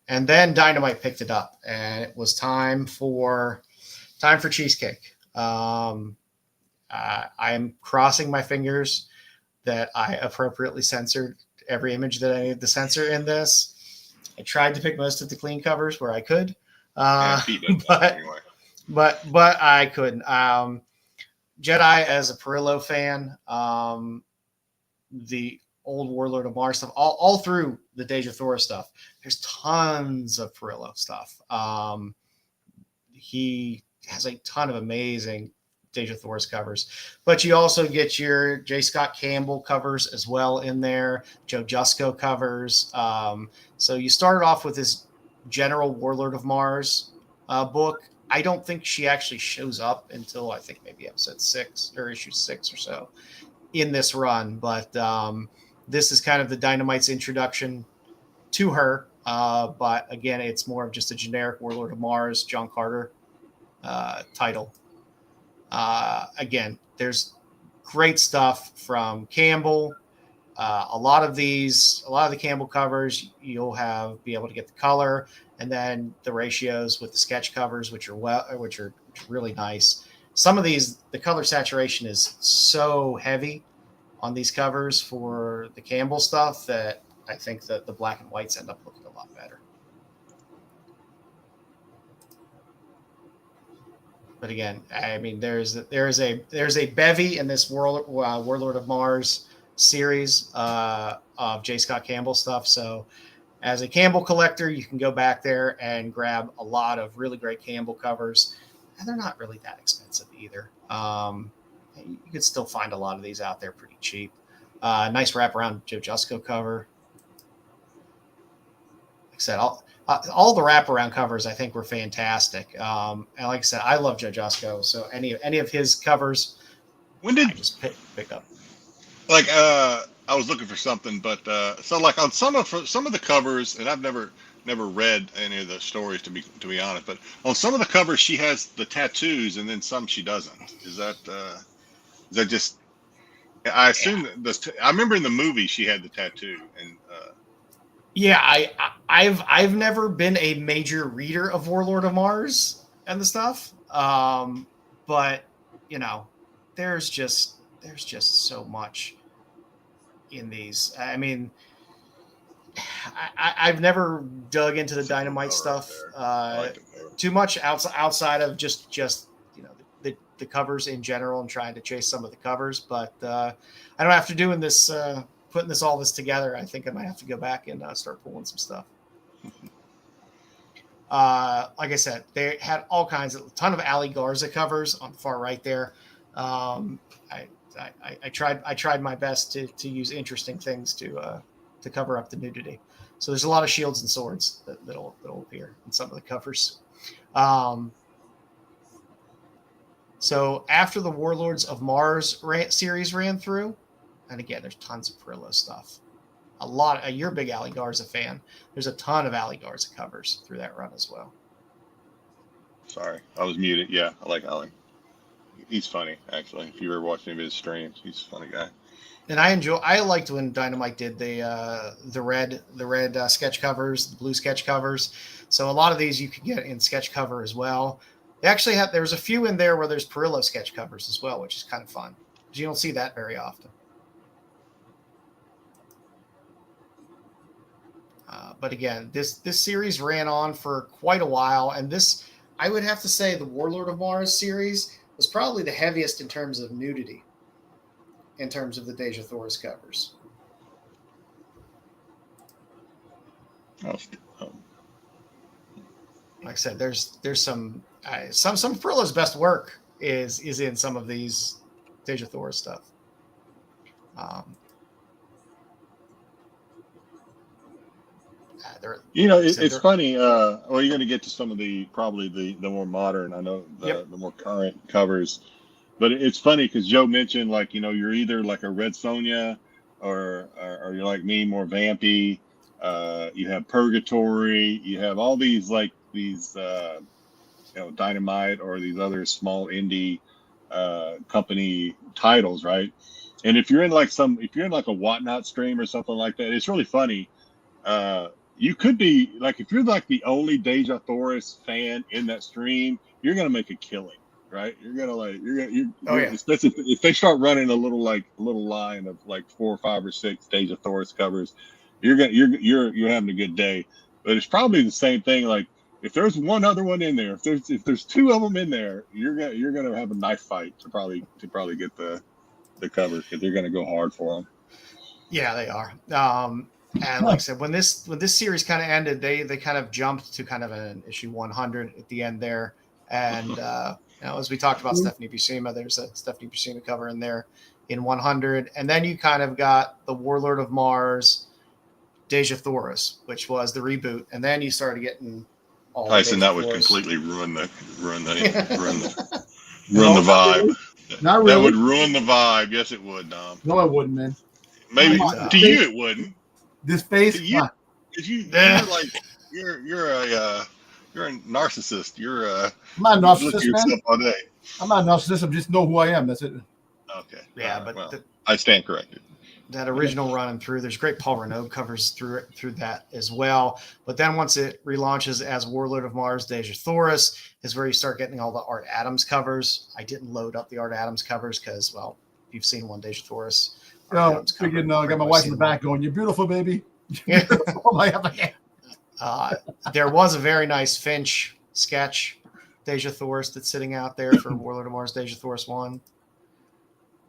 And then Dynamite picked it up, and it was time for Cheesecake. I'm crossing my fingers that I appropriately censored every image that I needed to censor in this. I tried to pick most of the clean covers where I could, but I couldn't. Jedi, as a Perillo fan, the old Warlord of Mars stuff, all through the Dejah Thoris stuff. There's tons of Perillo stuff. He has a ton of amazing Dejah Thoris covers, but you also get your J. Scott Campbell covers as well in there, Joe Jusko covers. So you started off with this general Warlord of Mars book. I don't think she actually shows up until I think maybe episode 6 or issue 6 or so in this run. But this is kind of the Dynamite's introduction to her. But again, it's more of just a generic Warlord of Mars, John Carter title. Again, there's great stuff from Campbell. A lot of the Campbell covers, you'll be able to get the color, and then the ratios with the sketch covers, which are really nice. Some of these, the color saturation is so heavy on these covers for the Campbell stuff that I think that the black and whites end up looking a lot better. But again, I mean, there's a bevy in this Warlord of Mars series of J. Scott Campbell stuff. So as a Campbell collector, you can go back there and grab a lot of really great Campbell covers. And they're not really that expensive either. You could still find a lot of these out there pretty cheap. Nice wraparound Joe Jusko cover. Like I said, all the wraparound covers I think were fantastic. And like I said, I love Joe Jusko, so any of his covers, I just pick up. Like I was looking for something, but so like on some of the covers, and I've never read any of the stories to be honest, but on some of the covers she has the tattoos, and then some she doesn't. Is that just? I assume I remember in the movie she had the tattoo, and yeah, I've never been a major reader of Warlord of Mars and the stuff, but you know, there's just so much in these. I mean, I've never dug into the Dynamite stuff too much outside of just you know the covers in general and trying to chase some of the covers, but I don't have to doing this. Putting all this together, I think I might have to go back and start pulling some stuff. Like I said, they had all kinds of a ton of Ali Garza covers on the far right there. I tried my best to use interesting things to cover up the nudity. So there's a lot of shields and swords that'll appear in some of the covers. So after the Warlords of Mars series ran through. And again, there's tons of Perillo stuff. You're a big Ali Garza fan. There's a ton of Ali Garza covers through that run as well. Sorry, I was muted. Yeah, I like Ali. He's funny, actually. If you were watching his streams, he's a funny guy. And I liked when Dynamite did the red sketch covers, the blue sketch covers. So a lot of these you could get in sketch cover as well. They actually there's a few in there where there's Perillo sketch covers as well, which is kind of fun because you don't see that very often. But again, this series ran on for quite a while, and this, I would have to say, the Warlord of Mars series was probably the heaviest in terms of nudity, in terms of the Dejah Thoris covers. Like I said, there's some Perillo's best work is in some of these Dejah Thoris stuff. It's funny. Well, you're going to get to some of the more modern, I know the more current covers, but it's funny because Joe mentioned you're either like a Red Sonja or you're like me, more vampy. You have Purgatory. You have all these Dynamite or these other small indie company titles, right? And if you're in like a Whatnot stream or something like that, it's really funny. You could be like, if you're like the only Dejah Thoris fan in that stream, you're gonna make a killing, right? Especially if they start running a little line of like 4 or 5 or 6 Dejah Thoris covers, you're having a good day. But it's probably the same thing. Like if there's one other one in there, if there's 2 of them in there, you're gonna have a knife fight to probably get the cover because they're gonna go hard for them. Yeah, they are. And like I said, when this series kind of ended, they kind of jumped to kind of an issue 100 at the end there. And as we talked about Stephanie Buscema, there's a Stephanie Buscema cover in there in 100. And then you kind of got the Warlord of Mars, Dejah Thoris, which was the reboot. And then you started getting all Tyson, that would Thoris. completely ruin the vibe. Not really. That would ruin the vibe. Yes, it would, Dom. No, I wouldn't, man. Maybe to you it wouldn't. This face, To you, because you're like you're a narcissist. I'm not a Look narcissist, at yourself man. all day. I'm not a narcissist. I just know who I am. That's it. Okay. Yeah, All right, but well, I stand corrected. that original run and through, there's great Paul Renaud covers through that as well. But then once it relaunches as Warlord of Mars, Dejah Thoris is where you start getting all the Art Adams covers. I didn't load up the Art Adams covers because, well, you've seen one Dejah Thoris. Freaking got my wife in the back going, "You're beautiful, baby." Yeah. Oh, There was a very nice Finch sketch, Dejah Thoris, that's sitting out there for Warlord of Mars, Dejah Thoris 1.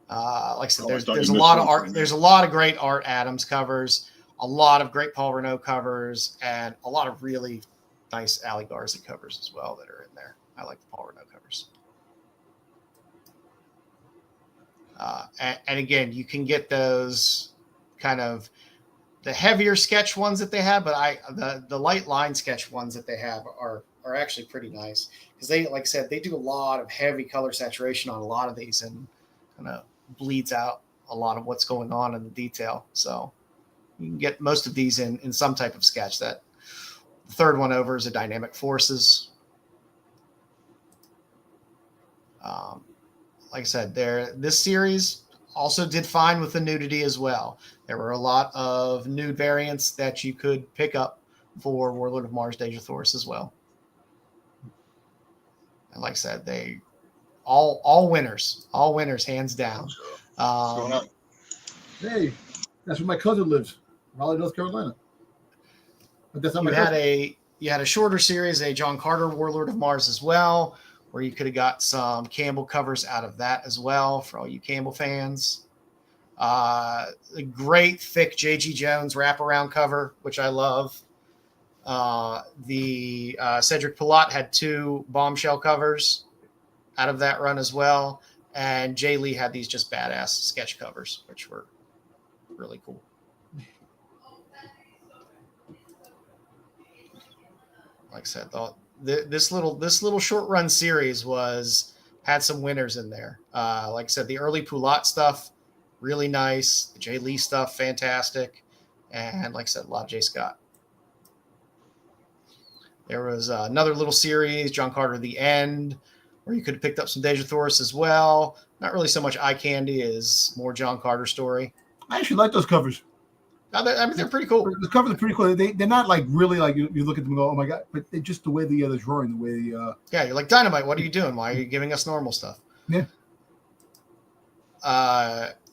Like I said, there's a lot of art. There's a lot of great Art Adams covers, a lot of great Paul Renaud covers, and a lot of really nice Ali Garza covers as well that are in there. I like the Paul Renaud covers. And again, you can get those kind of the heavier sketch ones that they have, but the light line sketch ones that they have are actually pretty nice because they, like I said, they do a lot of heavy color saturation on a lot of these and kind of bleeds out a lot of what's going on in the detail. So you can get most of these in some type of sketch. That the third one over is a Dynamic Forces. Like I said, this series also did fine with the nudity as well. There were a lot of nude variants that you could pick up for Warlord of Mars, Dejah Thoris as well. And like I said, they all winners, hands down. What's going on? hey, that's where my cousin lives, Raleigh, North Carolina. But that's not my cousin. You had a shorter series, a John Carter Warlord of Mars as well, where you could have got some Campbell covers out of that as well for all you Campbell fans. A great thick J.G. Jones wraparound cover, which I love. The Cedric Pilat had 2 bombshell covers out of that run as well. And Jay Lee had these just badass sketch covers, which were really cool. Like I said, this little short run series had some winners in there. Like I said, the early Pilat stuff, really nice. The Jay Lee stuff, fantastic. And like I said, a lot of Jay Scott. There was another little series, John Carter, The End, where you could have picked up some Dejah Thoris as well. Not really so much eye candy as more John Carter story. I actually like those covers. I mean, they're pretty cool. The covers are pretty cool. They're not like really like you look at them and go, oh my god, but they're just the way the drawing, the way the yeah, you're like, Dynamite, what are you doing? Why are you giving us normal stuff? Yeah.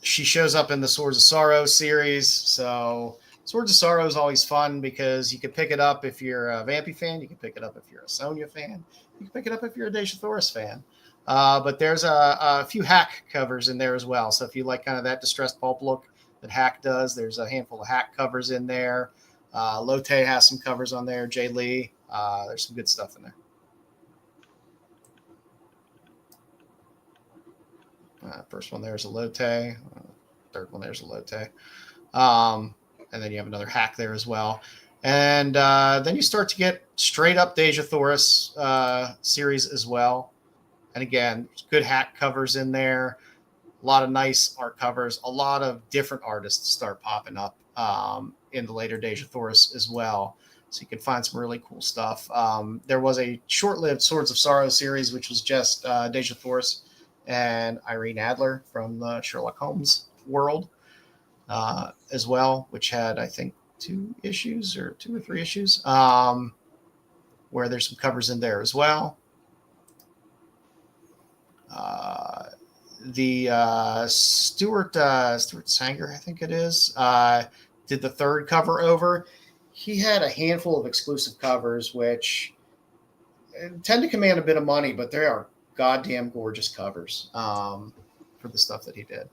She shows up in the Swords of Sorrow series. So Swords of Sorrow is always fun because you can pick it up if you're a Vampy fan. You can pick it up if you're a Sonya fan. You can pick it up if you're a Dejah Thoris fan. But there's a few Hack covers in there as well. So if you like kind of that distressed pulp look that Hack does, there's a handful of Hack covers in there. Lotte has some covers on there. Jay Lee. There's some good stuff in there. First one there's a Lotte. Third one there's a Lotte. And then you have another Hack there as well. And then you start to get straight up Dejah Thoris series as well. And again, good Hack covers in there. A lot of nice art covers. A lot of different artists start popping up in the later Dejah Thoris as well. So you can find some really cool stuff. There was a short-lived Swords of Sorrow series, which was just Dejah Thoris and Irene Adler from the Sherlock Holmes world as well, which had, I think, 2 or 3 issues, where there's some covers in there as well. The Stuart Sanger, I think it is, did the 3rd cover over. He had a handful of exclusive covers, which tend to command a bit of money, but they are goddamn gorgeous covers for the stuff that he did.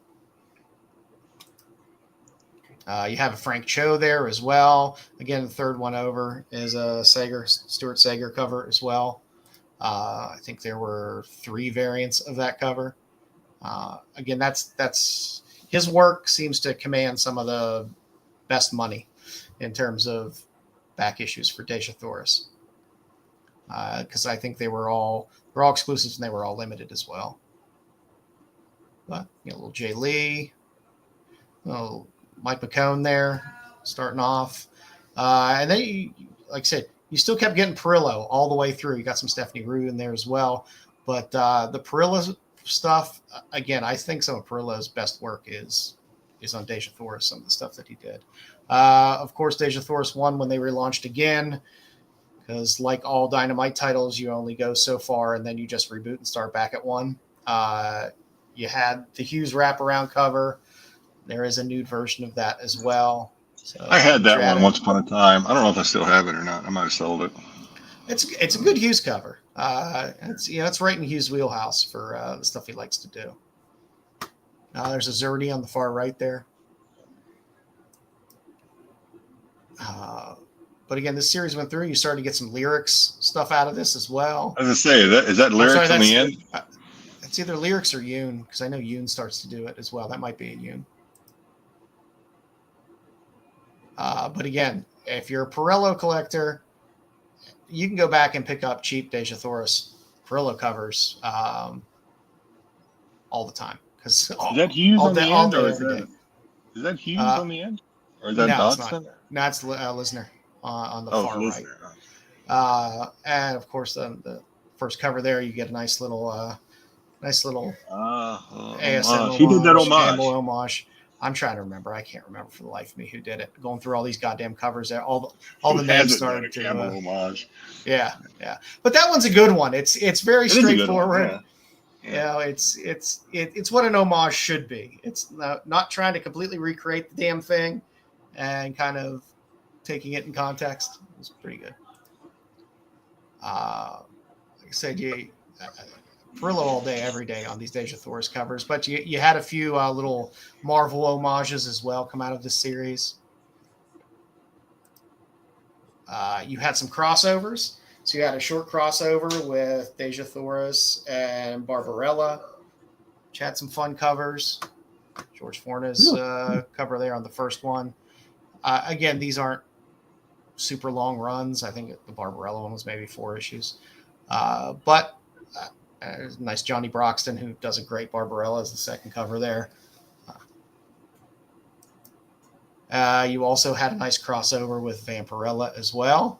You have a Frank Cho there as well. Again, the third one over is a Stuart Sager cover as well. I think there were 3 variants of that cover. Again, that's his work seems to command some of the best money in terms of back issues for Dejah Thoris. Because I think they're all exclusives and they were all limited as well. But little Jay Lee, little Mike McCone there, starting off, and then like I said, you still kept getting Perillo all the way through. You got some Stephanie Rue in there as well, but the Perillo stuff again, I think some of Perillo's best work is on Dejah Thoris. Some of the stuff that he did, of course, Dejah Thoris 1 when they relaunched again. Because like all Dynamite titles, you only go so far and then you just reboot and start back at 1. You had the Hughes wraparound cover. There is a nude version of that as well. So I had that one once upon a time. I don't know if I still have it or not. I might have sold it. It's a good Hughes cover. It's right in Hughes' wheelhouse for the stuff he likes to do. There's a Zerdy on the far right there. But again, this series went through. You started to get some lyrics stuff out of this as well. I was gonna say, is that lyrics in the end? It's either lyrics or Yoon, because I know Yoon starts to do it as well. That might be a Yoon. But again, if you're a Perillo collector, you can go back and pick up cheap Dejah Thoris Perillo covers all the time. Is that Hughes on the end, or is that Hughes on the end, or is that Dodson? No, it's Lisner on the far right. And of course, the first cover there, you get a nice little ASM homage, who did that homage? Homage. I'm trying to remember. I can't remember for the life of me who did it. Going through all these goddamn covers there, all the names started to homage. Yeah. But that one's a good one. It's very straightforward. One, yeah. It's what an homage should be. It's not trying to completely recreate the damn thing, and kind of taking it in context. It's pretty good. Like I said, Perillo all day, every day on these Dejah Thoris covers, but you had a few little Marvel homages as well come out of this series. You had some crossovers. So you had a short crossover with Dejah Thoris and Barbarella, which had some fun covers. George Forna's cover there on the first one. Again, these aren't super long runs. I think the Barbarella one was maybe 4 issues. But nice Johnny Broxton, who does a great Barbarella as the second cover there. You also had a nice crossover with Vampirella as well,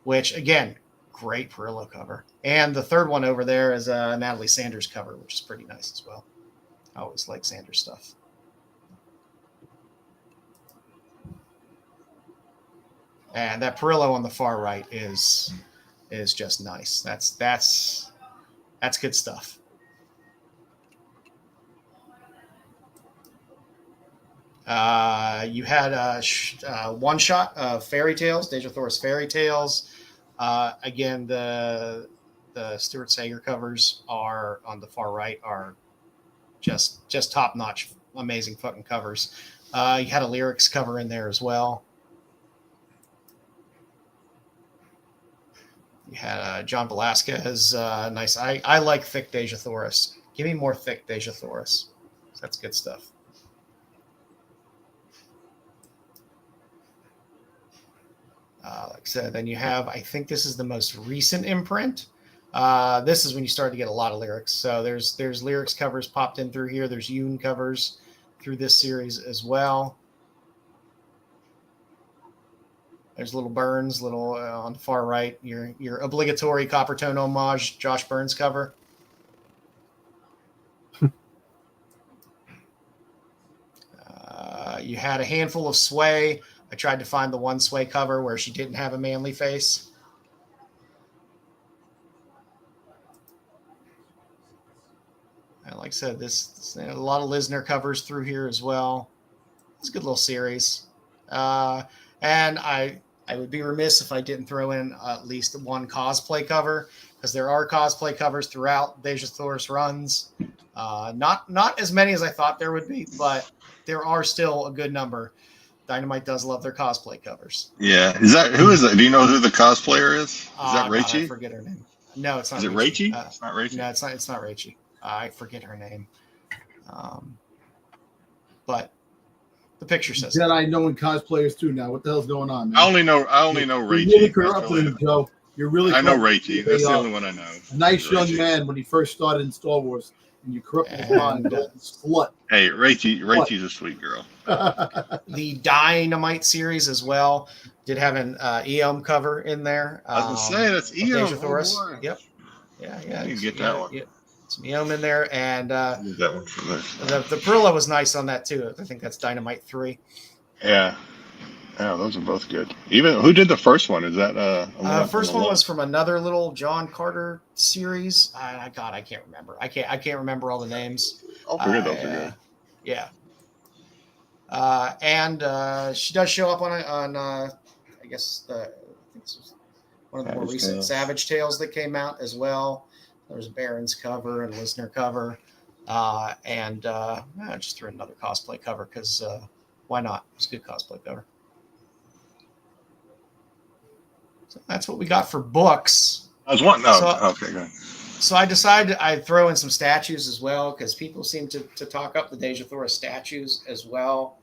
which, again, great Perillo cover. And the third one over there is a Natalie Sanders cover, which is pretty nice as well. I always like Sanders stuff. And that Perillo on the far right is just nice. That's good stuff. You had a one shot of Fairy Tales, Dejah Thoris Fairy Tales. Again, the Stuart Sager covers are on the far right are just top notch, amazing fucking covers. You had a lyrics cover in there as well. You had John Velasquez, nice. I like thick Dejah Thoris. Give me more thick Dejah Thoris. That's good stuff. Like I said, then you have, I think this is the most recent imprint. This is when you start to get a lot of lyrics. So there's lyrics covers popped in through here. There's Yoon covers through this series as well. There's little Burns, on the far right, your obligatory Coppertone homage Josh Burns cover. You had a handful of Sway. I tried to find the one Sway cover where she didn't have a manly face. And like I said, this a lot of Lisner covers through here as well. It's a good little series. And I would be remiss if I didn't throw in at least one cosplay cover, because there are cosplay covers throughout Dejah Thoris runs. Not as many as I thought there would be, but there are still a good number. Dynamite does love their cosplay covers. Yeah. Who is that? Do you know who the cosplayer is? Is that God, Rachie? I forget her name. No, it's not. Is it Rachie? It's not Rachie. No, it's not. It's not Rachie. I forget her name. But the picture says Jedi knowing cosplayers too now. What the hell's going on, man? I only know Rachie. You're really corrupting him, Joe. You're really. I know Rachie. That's the only one I know. A nice young Rachie. man when he first started in Star Wars, and you corrupted his mind. Slut. Hey, Rachie's a sweet girl. The Dynamite series as well did have an Eom cover in there. I was gonna say that's Eom. Dejah Thoris. Oh, Yep. Yeah. You get that one. Yeah. Some Eom in there, and Get that one for this. the Perilla was nice on that too. I think that's Dynamite 3. Yeah. Yeah, those are both good. Even who did the first one? Is that First one was from another little John Carter series. God, I can't remember. I can't remember all the names. I'll figure those are good. Yeah. And she does show up on I guess I think this was one of the more Savage recent Tales. Savage Tales that came out as well. There was Baron's cover and Lisner cover, and I just threw another cosplay cover because why not? It's a good cosplay cover. So that's what we got for books. I was wanting. Okay, go ahead. So I decided I'd throw in some statues as well because people seem to talk up the Dejah Thoris statues as well.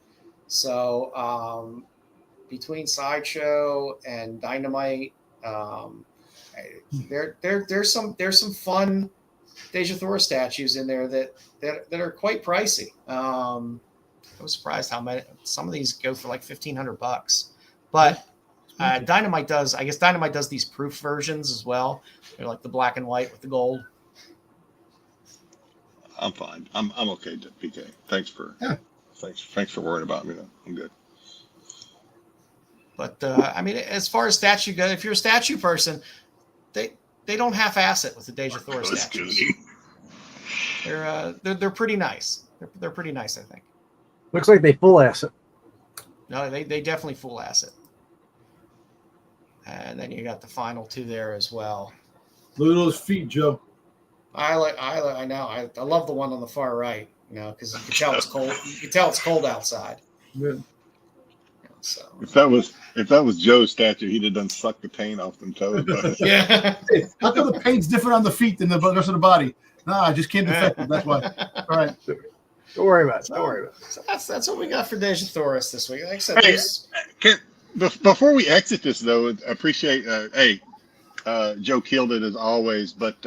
So between Sideshow and Dynamite, there's some fun Dejah Thoris statues in there that are quite pricey. I was surprised how many. Some of these go for like $1,500, but. Dynamite does these proof versions as well. They're like the black and white with the gold. I'm fine. I'm okay, PK. Thanks for worrying about me though. I'm good. But I mean, as far as statue goes, if you're a statue person, they don't half-ass it with the Dejah Thoris statues. They're pretty nice. They're pretty nice, I think. Looks like they full ass it. No, they definitely full ass it. And then you got the final two there as well. Look at those feet, Joe. I know. I love the one on the far right, because you can tell it's cold. You can tell it's cold outside. Yeah. So If that was Joe's statue, he'd have done sucked the paint off them toes. But yeah. Hey, how come the paint's different on the feet than the rest of the body? Nah, I just can't defect it. That's why. All right. Don't worry about it. Don't worry about it. So that's what we got for Dejah Thoris this week. Like I said, Before we exit this, though, I appreciate. Joe killed it as always, but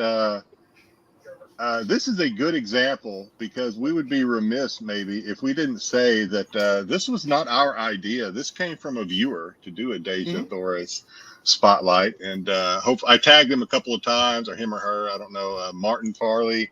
this is a good example because we would be remiss maybe if we didn't say that this was not our idea. This came from a viewer to do a Dejah Thoris spotlight, and I tagged him a couple of times, or him or her, I don't know. Martin Farley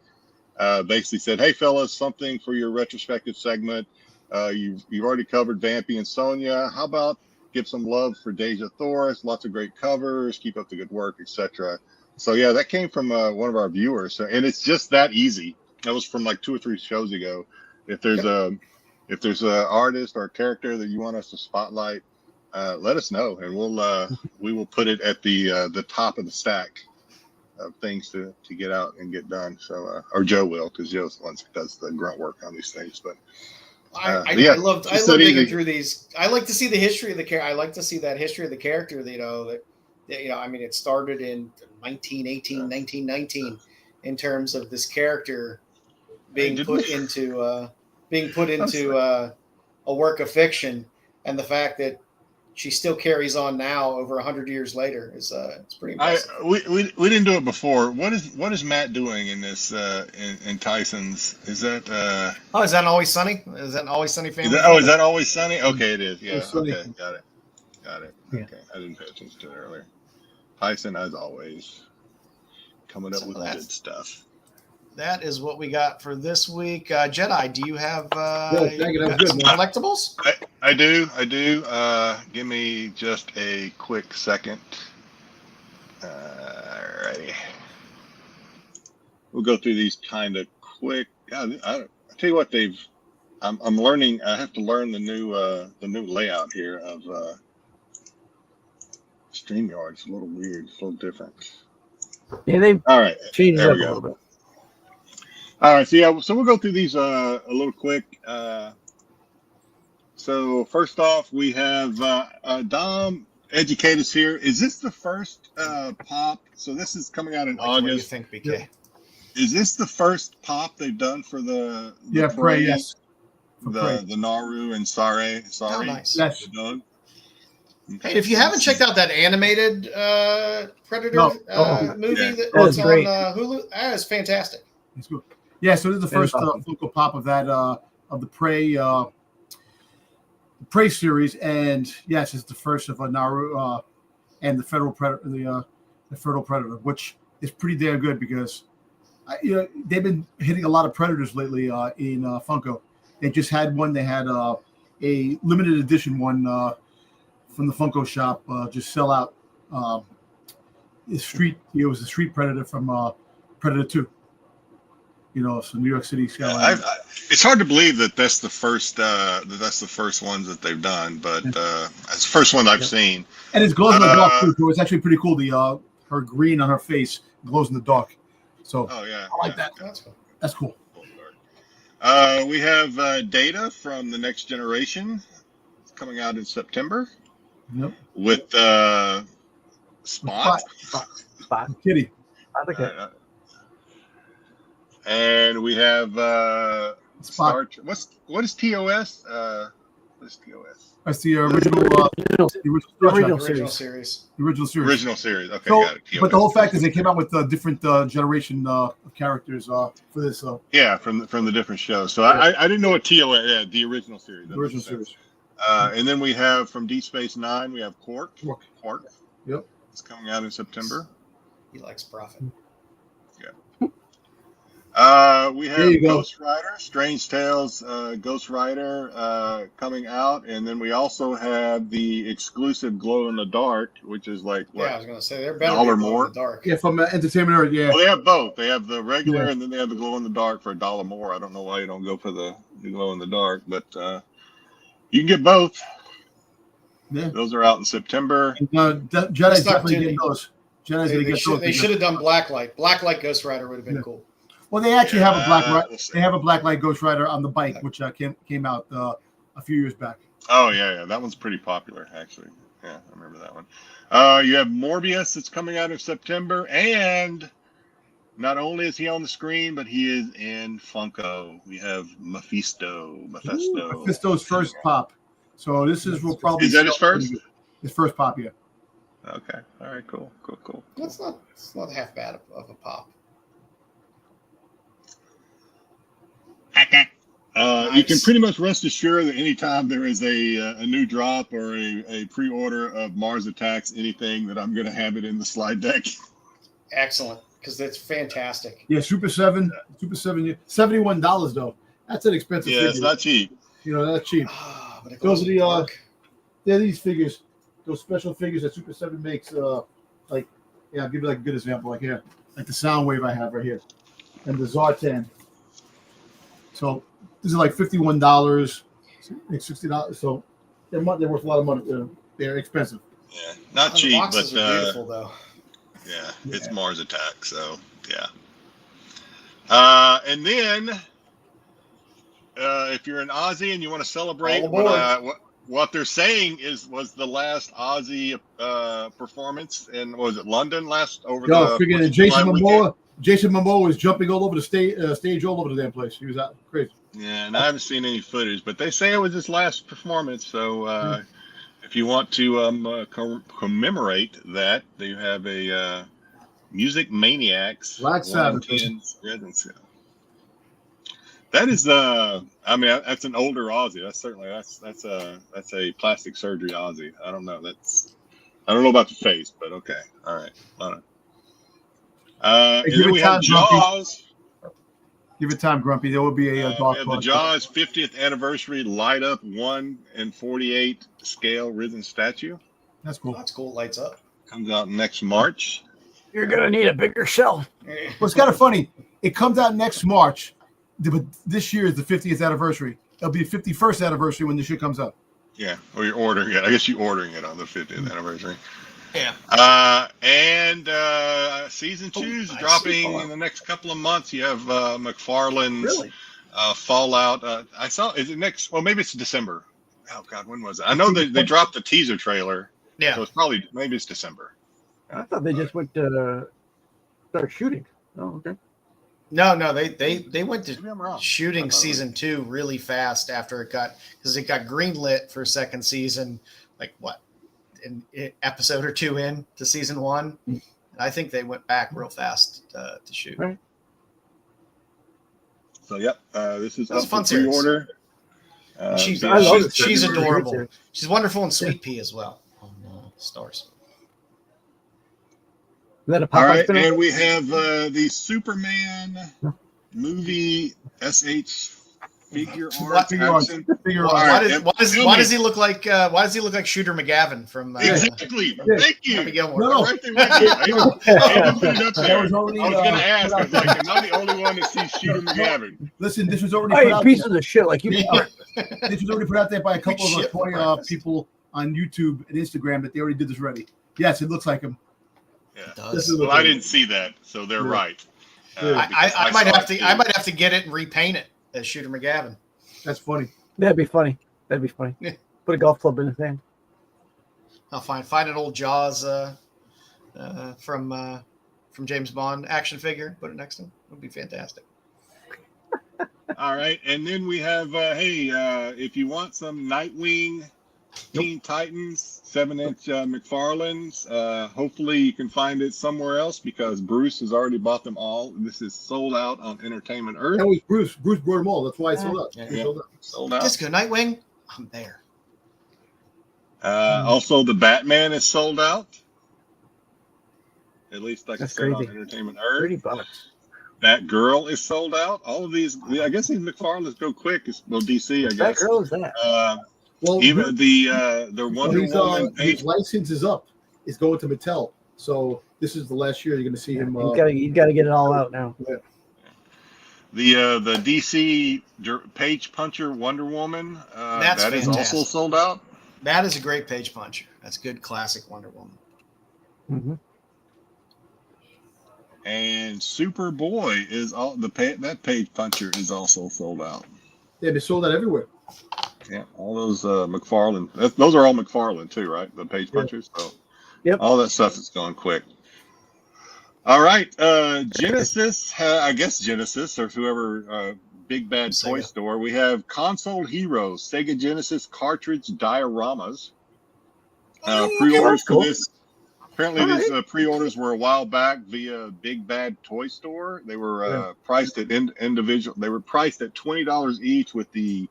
basically said, "Hey fellas, something for your retrospective segment. You've already covered Vampy and Sonya. How about give some love for Dejah Thoris? Lots of great covers. Keep up the good work, etc." So yeah, that came from one of our viewers. So, and it's just that easy. That was from like 2 or 3 shows ago. If there's a artist or a character that you want us to spotlight, let us know, and we will put it at the top of the stack of things to get out and get done. So or Joe will, because Joe's the one that does the grunt work on these things, but. I love digging through these. I like to see the history of the character. I like to see that history of the character. I mean, it started in 1918, 1919, in terms of this character being put into a work of fiction, and the fact that she still carries on now over 100 years later is it's pretty impressive. We didn't do it before. What is Matt doing in this in Tyson's? Is that is that Always Sunny? Is that an Always Sunny family? Is that Always Sunny? Okay, it is. Yeah. Okay, got it. Yeah. Okay, I didn't pay attention to it earlier. Tyson, as always, coming up with good stuff. That is what we got for this week. Jedi, do you have good, collectibles? I do. Give me just a quick second. Alrighty. We'll go through these kind of quick. I tell you what, I'm learning. I have to learn the new layout here of StreamYard. It's a little weird. It's a little different. Yeah, they all right. changed There up we a go. little bit. All right, so we'll go through these a little quick. So first off, we have Dom. Educate us here. Is this the first pop? So this is coming out in August. What do you think, BK? Is this the first pop they've done for the Prey, yes. The Naru and Sare? Oh, nice. Yes. Okay. Hey, if you haven't checked out that animated Predator movie that's on Hulu, that is fantastic. It's good. Yeah, so this is the first Funko Pop of that of the Prey series, and yes, it's the first of Naru and the Federal Predator, the Federal Predator, which is pretty damn good because they've been hitting a lot of Predators lately in Funko. They just had one. They had a limited edition one from the Funko shop just sell out. It was the Street Predator from Predator 2. So New York City skyline. It's hard to believe that that's the first that's the first ones that they've done, but it's the first one I've seen. And it glows in the dark too, so it's actually pretty cool. The her green on her face glows in the dark. So I like that. That's cool. We have Data from the Next Generation. It's coming out in September. Yep. With Spot. Kitty. And we have Spot. What is TOS? What is TOS? That's the original series. Original series. Okay, so, got it. TOS. But the whole fact is they came out with different generation of characters for this. Yeah, from the different shows. So I didn't know what TOS. Yeah, the original series. The original series. And then we have from Deep Space Nine, we have Quark. Yep. It's coming out in September. He likes profit. We have Ghost Rider, Strange Tales, Ghost Rider coming out, and then we also have the exclusive Glow in the Dark, which is like I was gonna say they're better $1 more. in the dark. Yeah, from Entertainment Earth. Yeah. Well, they have both. They have the regular, and then they have the Glow in the Dark for $1 more. I don't know why you don't go for the Glow in the Dark, but you can get both. Yeah. Those are out in September. Jedi's definitely getting those. They should have done Blacklight. Blacklight Ghost Rider would have been cool. Well, they actually have a Blacklight Ghost Rider on the bike, which came out a few years back. Oh yeah, that one's pretty popular actually. Yeah, I remember that one. You have Morbius that's coming out in September, and not only is he on the screen, but he is in Funko. We have Mephisto's first pop. So this is is that his first? His first pop, yeah. Okay. All right. Cool. It's not half bad of a pop. Nice. You can pretty much rest assured that anytime there is a new drop or a pre-order of Mars Attacks, anything, that I'm going to have it in the slide deck. Excellent, because that's fantastic. Yeah, Super 7, $71 though. That's an expensive figure. It's not cheap. Not cheap. But those are they're these figures, those special figures that Super 7 makes. I'll give you like a good example, like here, like the Soundwave I have right here, and the Zartan. So these are like $51, like $60. So they're worth a lot of money. They're expensive. Yeah, not cheap, the boxes but are beautiful though. Yeah, it's Mars Attack. So yeah. And then if you're an Aussie and you want to celebrate what they're saying was the last Aussie performance in London Jason Momoa was jumping all over the stage all over the damn place. He was out crazy. Yeah, and I haven't seen any footage, but they say it was his last performance. So if you want to commemorate that, they have a Music Maniacs Black Sabbath. That is that's an older Aussie. That's certainly that's a plastic surgery Aussie. I don't know. I don't know about the face, but okay. All right. And then we have Jaws. Give it time, Grumpy. There will be a dark the Jaws 50th anniversary light up 1/48 scale risen statue. That's cool. That's cool. It lights up. Comes out next March. You're gonna need a bigger shelf. Well, it's kind of funny. It comes out next March, but this year is the 50th anniversary. It'll be the 51st anniversary when the shit comes out. Yeah, or you're ordering it. I guess you're ordering it on the 50th anniversary. Yeah. And season 2 is dropping in the next couple of months. You have McFarlane's Really? Fallout. I saw, is it next? Well, maybe it's December. Oh, God, when was it? I know they dropped the teaser trailer. Yeah. So maybe it's December. I thought they just went to start shooting. Oh, okay. No, they went Maybe I'm to wrong. shooting season 2 really fast after it got greenlit for second season, like what, an episode or 2 in to season 1. And I think they went back real fast to shoot. Right. So yep, this is That's up a fun for pre-order. She's I love it. she's It's a great adorable. series. She's wonderful in Sweet Pea as well on Stars. Is that a All Popeye right, spin-off? and we have the Superman movie SH figure art. Figure art. action. Figure All art. right, Why tell does me. he look like Shooter McGavin from Exactly. Thank you. Happy Gilmore? No. Right there with you. I didn't put it up That there. was already, I was going to put ask. I out was like, am I the only one that sees Shooter McGavin? Listen, this was already Oh, put you out. pieces of shit! Like you. This was already put out there by a couple of Shit, toy breakfast. people on YouTube and Instagram that they already did this already. Yes, it looks like him. Yeah. Does. Well, I didn't see that, so they're Yeah. right. Yeah. Because I might saw have it to too. I might have to get it and repaint it as Shooter McGavin. That's funny. That'd be funny. Yeah. Put a golf club in his hand. I'll find an old Jaws from James Bond action figure, put it next to him. It would be fantastic. All right, and then we have if you want some Nightwing Teen Titans 7-inch McFarlane's, hopefully you can find it somewhere else because Bruce has already bought them all. This is sold out on Entertainment Earth. That was Bruce. Bruce brought them all. That's why I sold out. Yeah. He sold out. Sold out. Disco Nightwing, I'm there. Also, the Batman is sold out. At least, like That's I said, on crazy. Entertainment Earth. $30. Batgirl is sold out. All of these, I guess these McFarlane's go quick. Well, DC, I That guess. girl is that? Well, Even the Wonder Woman his page. license is up. It's going to Mattel. So this is the last year you're going to see him. You gotta get it all out now. The DC page puncher Wonder Woman, That's that is fantastic. also sold out. That is a great page puncher. That's good classic Wonder Woman. Mm-hmm. And Superboy is that page puncher is also sold out. Yeah, they sold out everywhere. Yeah, all those McFarlane. Those are all McFarlane too, right? The page punchers. So Yep. all that stuff is going quick. All right, Genesis. I guess Genesis or whoever. Big Bad Toy Sega. Store. We have Console Heroes, Sega Genesis cartridge dioramas. Pre-orders for cool. this. Apparently, All these pre-orders were a while back via Big Bad Toy Store. They were priced at individual. They were priced at $20 each, with the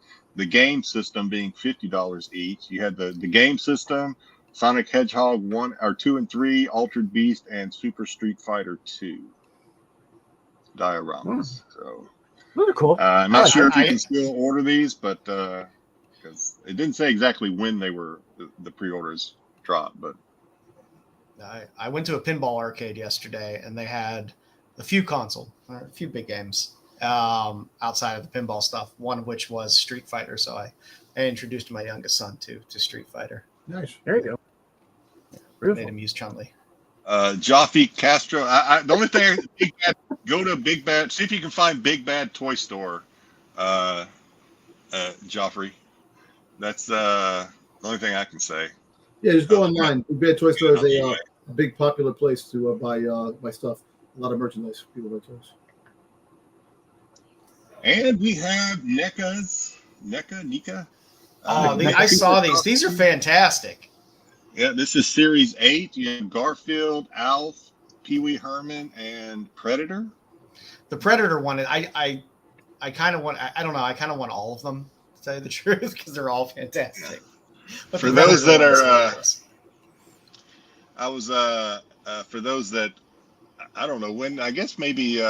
game system being $50 each. You had the game system, Sonic Hedgehog 1 or 2 and 3, Altered Beast, and Super Street Fighter 2 dioramas. So. Those are cool. I'm not sure if you I- can still order these, but because it didn't say exactly when they were the pre-orders dropped. But I went to a pinball arcade yesterday, and they had a few big games outside of the pinball stuff. One of which was Street Fighter, so I introduced my youngest son to Street Fighter. Nice. There you go. Made Beautiful. him use Chun-Li. Jaffe Castro. The only thing, go to Big Bad. See if you can find Big Bad Toy Store. Joffrey. That's the only thing I can say. Yeah, just go online. Big Bad Toy Store is Anyway. a big popular place to buy stuff. A lot of merchandise. People buy toys. And we have NECA. I saw these. These are fantastic. Yeah, this is Series 8. You have Garfield, Alf, Pee Wee Herman, and Predator. The Predator one, I kind of want. I don't know. I kind of want all of them, to tell you the truth, because they're all fantastic. But For the those that Predator one are, is hilarious. for those that, I don't know when, I guess maybe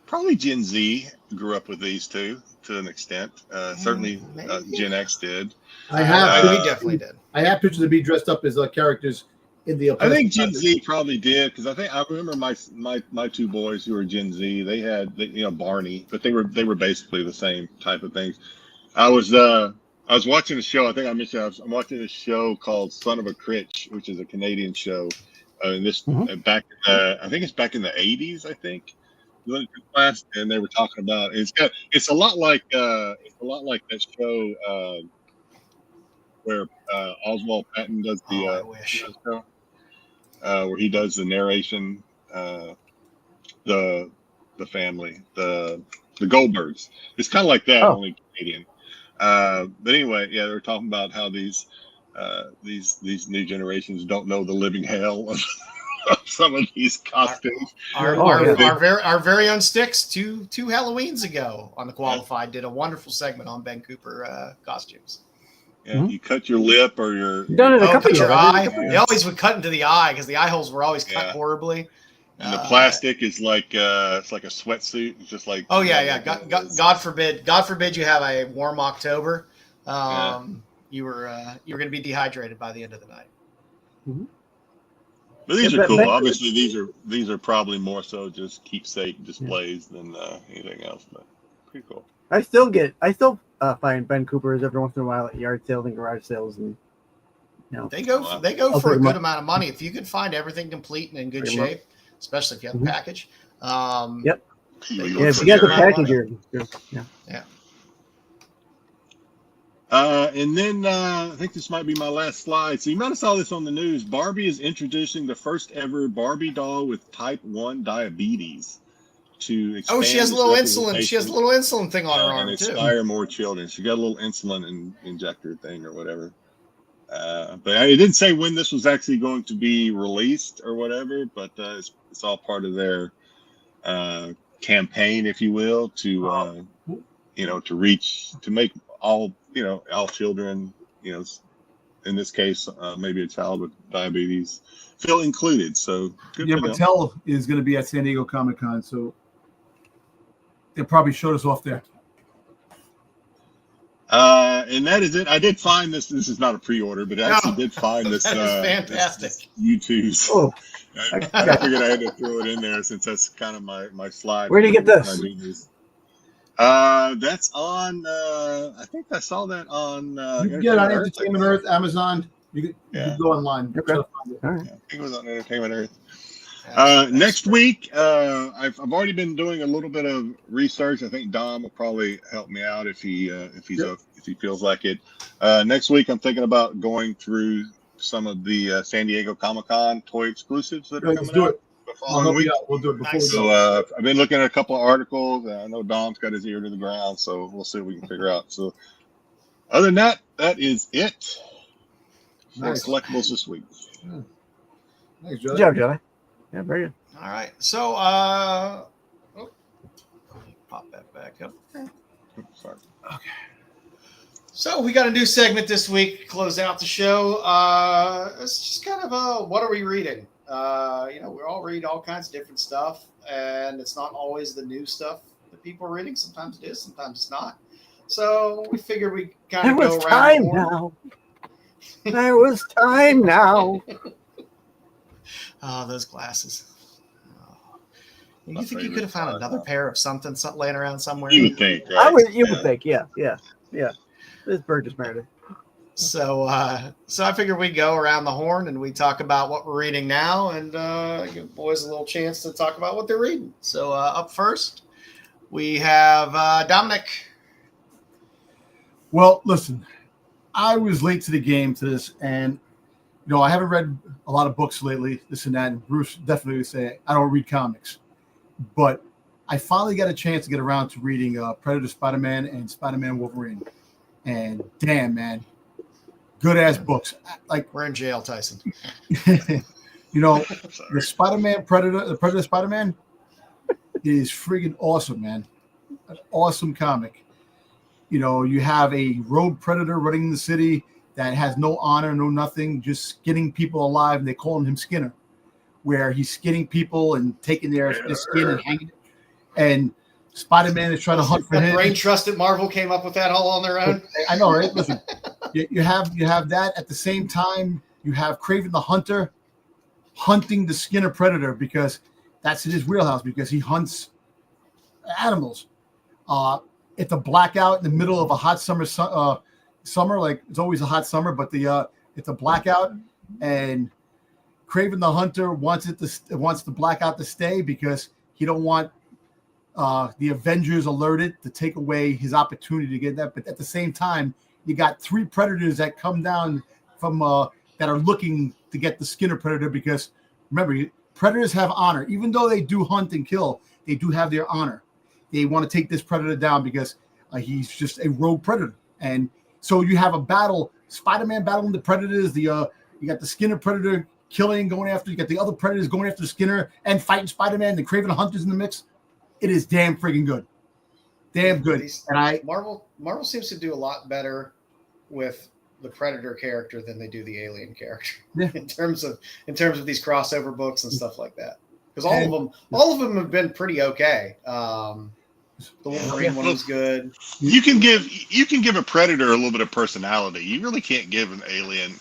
probably Gen Z grew up with these two to an extent. Certainly maybe. Gen X did. I have. we definitely did. I have pictures of me dressed up as characters in the. I think Gen Z probably did, because I remember my two boys who were Gen Z. They had Barney, but they were basically the same type of things. I was I was watching a show. I think I mentioned I'm watching a show called Son of a Critch, which is a Canadian show. And this back, I think it's back in the '80s. I think class, and they were talking about it's a lot like that show where Oswald Patton does the I wish. show, where he does the narration, the family, the Goldbergs. It's kind of like that, only Canadian. But anyway, yeah, they were talking about how these new generations don't know the living hell of some of these costumes. Our very own Styx two Halloweens ago on the Qualified did a wonderful segment on Ben Cooper costumes. Yeah, you cut your lip or your eye. They always would cut into the eye because the eye holes were always cut horribly. And the plastic is like it's like a sweatsuit. It's just like God forbid you have a warm October. You were going to be dehydrated by the end of the night. Mm-hmm. But these are cool. Obviously, these are probably more so just keepsake displays than anything else. But pretty cool. I still find Ben Coopers every once in a while at yard sales and garage sales, and they go for a good amount of money if you could find everything complete and in good shape. Especially if you have the package. Yep. If you get the package, yeah. And then I think this might be my last slide. So you might have saw this on the news. Barbie is introducing the first ever Barbie doll with type 1 diabetes to expand she has a little insulin. She has a little insulin thing on her arm and too. Inspire more children. She got a little insulin injector thing or whatever. But it didn't say when this was actually going to be released or whatever, but it's all part of their campaign, if you will, to make all children, in this case, maybe a child with diabetes, feel included. So good for them. Mattel is going to be at San Diego Comic-Con, so they probably showed us off there. And that is it. I did find this. This is not a pre-order, but I actually did find this. That is fantastic. This YouTube's. Oh, I figured I had to throw it in there since that's kind of my slide. Where do you get this? That's on. I think I saw that on. You can get it on Entertainment Earth, Amazon. You can go online. Okay. All right. I think it was on Entertainment Earth. Next week, I've already been doing a little bit of research. I think Dom will probably help me out if he feels like it. Next week, I'm thinking about going through some of the San Diego Comic-Con toy exclusives that are coming out. We'll do it before. So I've been looking at a couple of articles. I know Dom's got his ear to the ground, so we'll see what we can figure out. So other than that, that is it for collectibles this week. Thanks, Good job, Jedi. Yeah, very good. All right. So, pop that back up. Sorry. Okay. So we got a new segment this week to close out the show. It's just kind of what are we reading? We all read all kinds of different stuff, and it's not always the new stuff that people are reading. Sometimes it is, sometimes it's not. So we figured we kind of go around. There was time now. Oh, those glasses. You think you could have found another pair of something laying around somewhere? You would think, right? You would think, yeah. This bird just married it. So I figured we'd go around the horn and we talk about what we're reading now and give boys a little chance to talk about what they're reading. So up first, we have Dominic. Well, listen, I was late to the game to this, and I haven't read a lot of books lately, this and that. And Bruce definitely would say I don't read comics, but I finally got a chance to get around to reading Predator Spider-Man and Spider-Man Wolverine. And damn, man, good ass books. Like, we're in jail, Tyson. The Spider-Man the Predator Spider-Man is friggin' awesome, man. An awesome comic. You have a rogue predator running the city that has no honor, no nothing, just skinning people alive, and they call him Skinner, where he's skinning people and taking their skin and hanging it. And Spider-Man is trying to hunt for him. Brain Trust at Marvel came up with that all on their own. I know, right? Listen, you have that at the same time. You have Kraven the Hunter hunting the Skinner Predator because that's in his wheelhouse because he hunts animals. It's a blackout in the middle of a hot summer summer, like it's always a hot summer, but it's a blackout, and Kraven the Hunter wants the blackout to stay because he don't want the Avengers alerted to take away his opportunity to get that. But at the same time, you got 3 predators that come down from that are looking to get the Skinner predator, because remember, predators have honor. Even though they do hunt and kill, they do have their honor. They want to take this predator down because he's just a rogue predator. And so you have a battle, Spider-Man battling the predators. You got the Skinner predator going after. You got the other predators going after Skinner and fighting Spider-Man. The Kraven Hunters in the mix. It is damn freaking good. Damn good. And Marvel seems to do a lot better with the Predator character than they do the Alien character in terms of these crossover books and stuff like that. Because all of them have been pretty okay. The Wolverine one was good. You can give a Predator a little bit of personality. You really can't give an Alien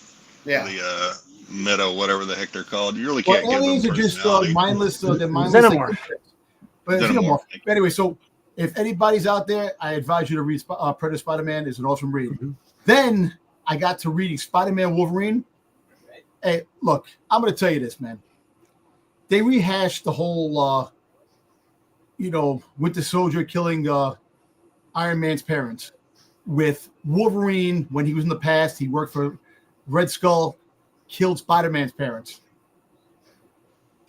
the meta, whatever the heck they're called. You really can't give them aliens are just mindless. They're mindless. Xenomorph. But Xenomorph. Anyway, so if anybody's out there, I advise you to read Predator Spider-Man. It's an awesome read. Mm-hmm. Then I got to reading Spider-Man Wolverine. Hey, look, I'm going to tell you this, man. They rehashed the whole, Winter Soldier killing Iron Man's parents with Wolverine. When he was in the past, he worked for Red Skull, killed Spider-Man's parents.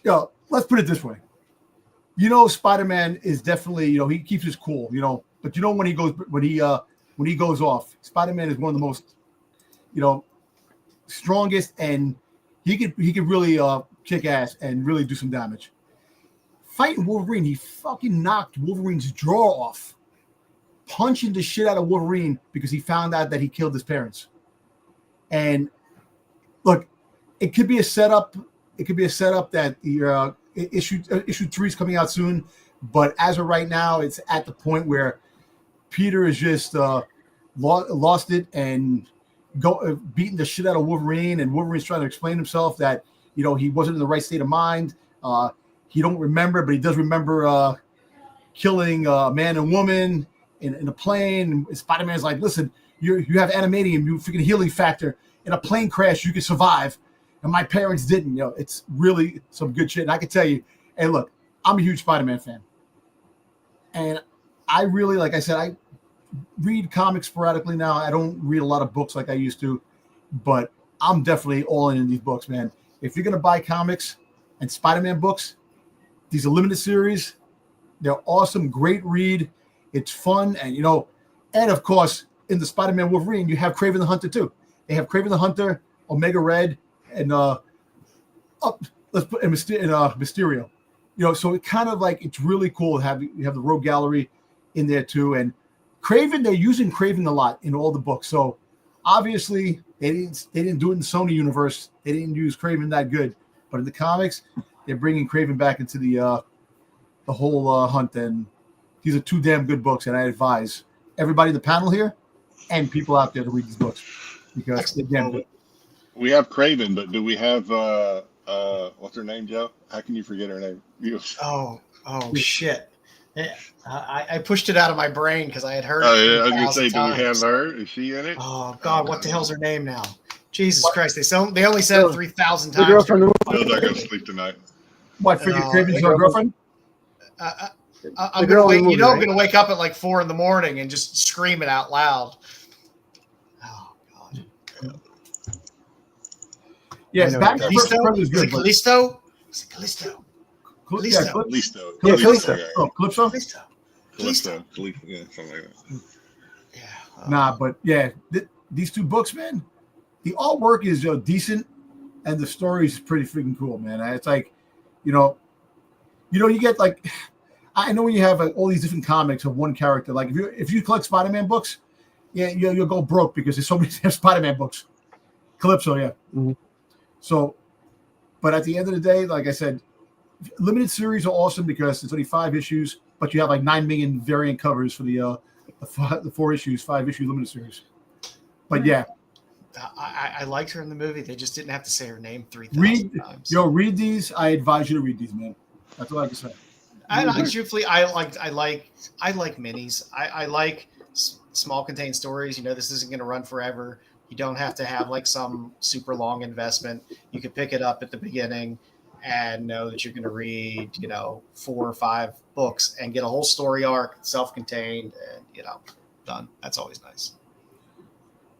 Let's put it this way. Spider-Man is definitely, he keeps his cool, but when he goes off, Spider-Man is one of the most, strongest, and he could really kick ass and really do some damage. Fighting Wolverine, he fucking knocked Wolverine's jaw off, punching the shit out of Wolverine because he found out that he killed his parents. And look, it could be a setup. It could be a setup that the issue 3 is coming out soon, but as of right now, it's at the point where Peter is just lost it and beating the shit out of Wolverine, and Wolverine's trying to explain himself that he wasn't in the right state of mind. He don't remember, but he does remember killing a man and woman in a plane. And Spider-Man's like, listen, you have adamantium, you freaking healing factor. In a plane crash, you can survive. And my parents didn't. It's really some good shit. And I can tell you, hey, look, I'm a huge Spider-Man fan. And I really, like I said, I read comics sporadically now. I don't read a lot of books like I used to, but I'm definitely all in these books, man. If you're going to buy comics and Spider-Man books, these are limited series. They're awesome, great read. It's fun. And, and of course, in the Spider-Man Wolverine, you have Kraven the Hunter too. They have Kraven the Hunter, Omega Red, and Mysterio. So it kind of like, it's really cool to have the Rogue Gallery in there too. And Kraven, they're using Kraven a lot in all the books. So obviously they didn't do it in the Sony universe. They didn't use Kraven that good, but in the comics, they're bringing Kraven back into the whole hunt. And these are 2 damn good books. And I advise everybody in the panel here and people out there to read these books because they're damn good. We have Kraven, but do we have what's her name, Joe? How can you forget her name? Oh shit! I pushed it out of my brain because I had heard. Oh yeah, I was gonna say, do we have her? Is she in it? Oh God, what the hell's her name now? Jesus Christ! They only said it 3,000 times. The girl from the Joe's not gonna sleep tonight. What? Forget Kraven's your girlfriend? I'm gonna wake. I'm gonna wake up at like 4 a.m. and just scream it out loud. Yes, Callisto? is good. Callisto? Calypso. Yeah, something like that. Yeah. Nah, but yeah, these 2 books, man, the artwork is decent, and the story is pretty freaking cool, man. It's like, you get like, I know when you have all these different comics of one character, like if you collect Spider-Man books, yeah, you'll go broke because there's so many Spider-Man books. Calypso, yeah. Mm-hmm. So, but at the end of the day, like I said, limited series are awesome because it's only 5 issues, but you have like 9 million variant covers for the 4 issues, 5-issue limited series. But yeah, I liked her in the movie. They just didn't have to say her name 3,000 times. Read these. I advise you to read these, man. That's all I can say. Truthfully, I like minis. I like small contained stories. This isn't going to run forever. You don't have to have like some super long investment. You can pick it up at the beginning and know that you're going to read, 4 or 5 books and get a whole story arc, self-contained, and done. That's always nice.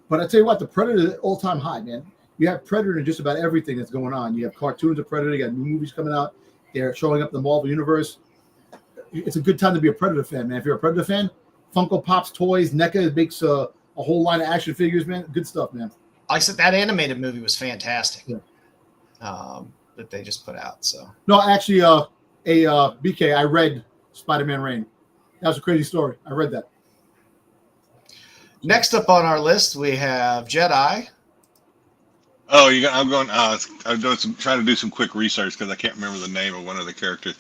But I tell you what, the Predator is all-time high, man. You have Predator in just about everything that's going on. You have cartoons of Predator. You got new movies coming out. They're showing up in the Marvel Universe. It's a good time to be a Predator fan, man. If you're a Predator fan, Funko Pops, toys, NECA makes a whole line of action figures, man. Good stuff, man. Like I said, that animated movie was fantastic. Yeah. That they just put out. So no, actually, BK, I read Spider-Man Reign. That was a crazy story. I read that. Next up on our list, we have Jedi. Oh, I'm going. I'm doing trying to do some quick research because I can't remember the name of one of the characters.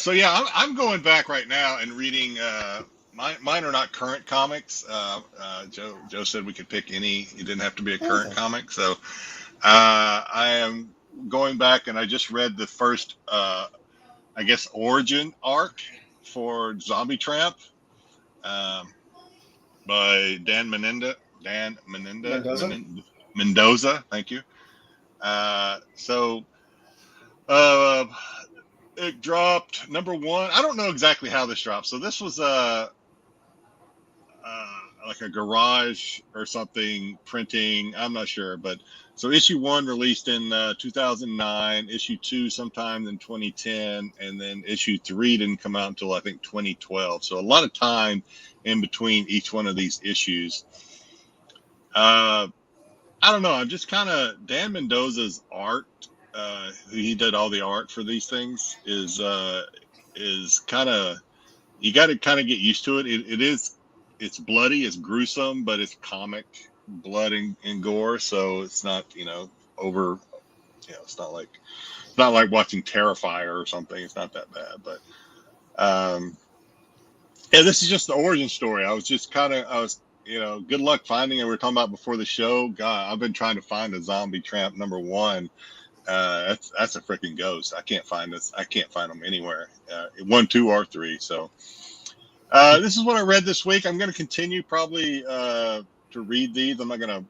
So yeah, I'm going back right now and reading. Mine are not current comics. Joe said we could pick any. It didn't have to be a current comic. So I am going back and I just read the first, I guess, origin arc for Zombie Tramp by Mendoza. Thank you. It dropped number 1. I don't know exactly how this dropped. So this was like a garage or something printing. I'm not sure, but so issue 1 released in 2009, issue 2 sometime in 2010, and then issue 3 didn't come out until I think 2012. So a lot of time in between each one of these issues. I don't know. I'm just kind of Dan Mendoza's art. He did all the art for these things. Is kind of, you got to kind of get used to it. It's bloody, it's gruesome, but it's comic blood and gore. So it's not over. It's not like watching Terrifier or something. It's not that bad, but yeah, this is just the origin story. I was good luck finding it. We were talking about before the show. God, I've been trying to find a Zombie Tramp number 1. That's a freaking ghost. I can't find this. I can't find them anywhere. 1, 2, or 3. So this is what I read this week. I'm going to continue probably to read these. I'm not going to,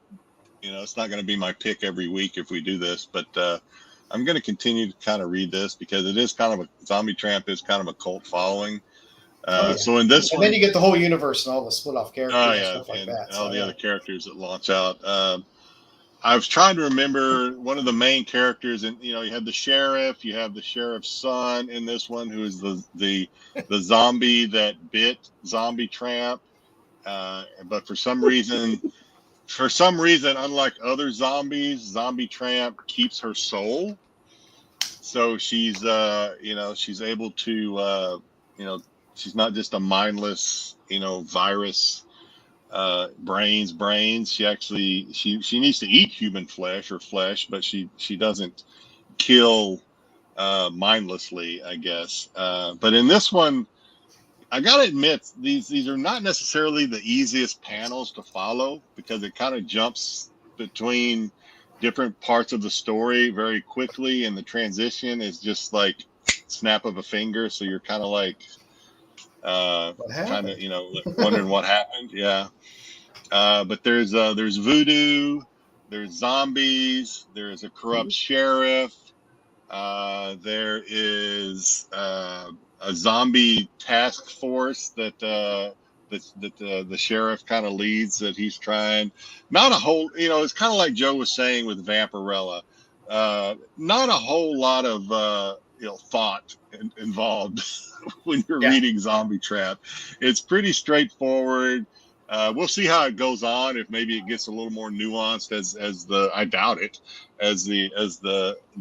it's not going to be my pick every week if we do this, but I'm going to continue to kind of read this because it is kind of a Zombie Tramp is kind of a cult following. So in this and one, then you get the whole universe and all the split off characters and stuff like that. And all the other characters that launch out. I was trying to remember one of the main characters, and you have the sheriff, you have the sheriff's son in this one, who is the zombie that bit Zombie Tramp. But for some reason, unlike other zombies, Zombie Tramp keeps her soul. So she's she's able to she's not just a mindless virus. Brains. She actually she needs to eat human flesh, but she doesn't kill mindlessly, I guess. But in this one, I gotta admit these are not necessarily the easiest panels to follow because it kind of jumps between different parts of the story very quickly, and the transition is just like snap of a finger. So you're kind of like kind of wondering what happened. Yeah. But there's voodoo, there's zombies, there's a corrupt sheriff, there is a zombie task force that the sheriff kind of leads, that he's trying. Not a whole, it's kind of like Joe was saying with Vampirella. Not a whole lot of thought involved when you're reading Zombie Tramp. It's pretty straightforward. We'll see how it goes on. If maybe it gets a little more nuanced I doubt it, as the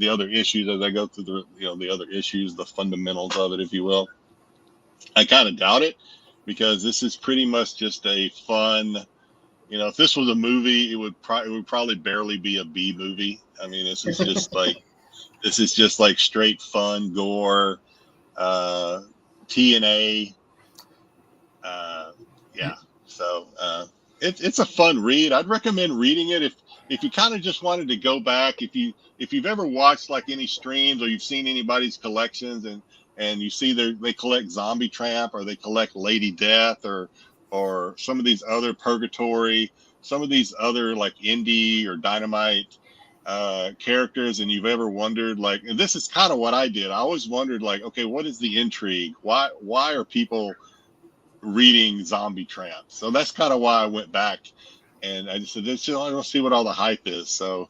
other issues, as I go through the other issues, the fundamentals of it, if you will. I kind of doubt it because this is pretty much just a fun. If this was a movie, it would probably barely be a B movie. I mean, this is just like straight fun gore, TNA. Yeah. So it's a fun read. I'd recommend reading it if you kind of just wanted to go back. If you've ever watched like any streams or you've seen anybody's collections and you see they collect Zombie Tramp or they collect Lady Death or or some of these other Purgatory, some of these other like Indie or Dynamite characters, and you've ever wondered, like, and this is kind of what I did. I always wondered, like, okay, what is the intrigue? Why are people reading Zombie Tramp? So that's kind of why I went back, and I just said, I don't see what all the hype is. So,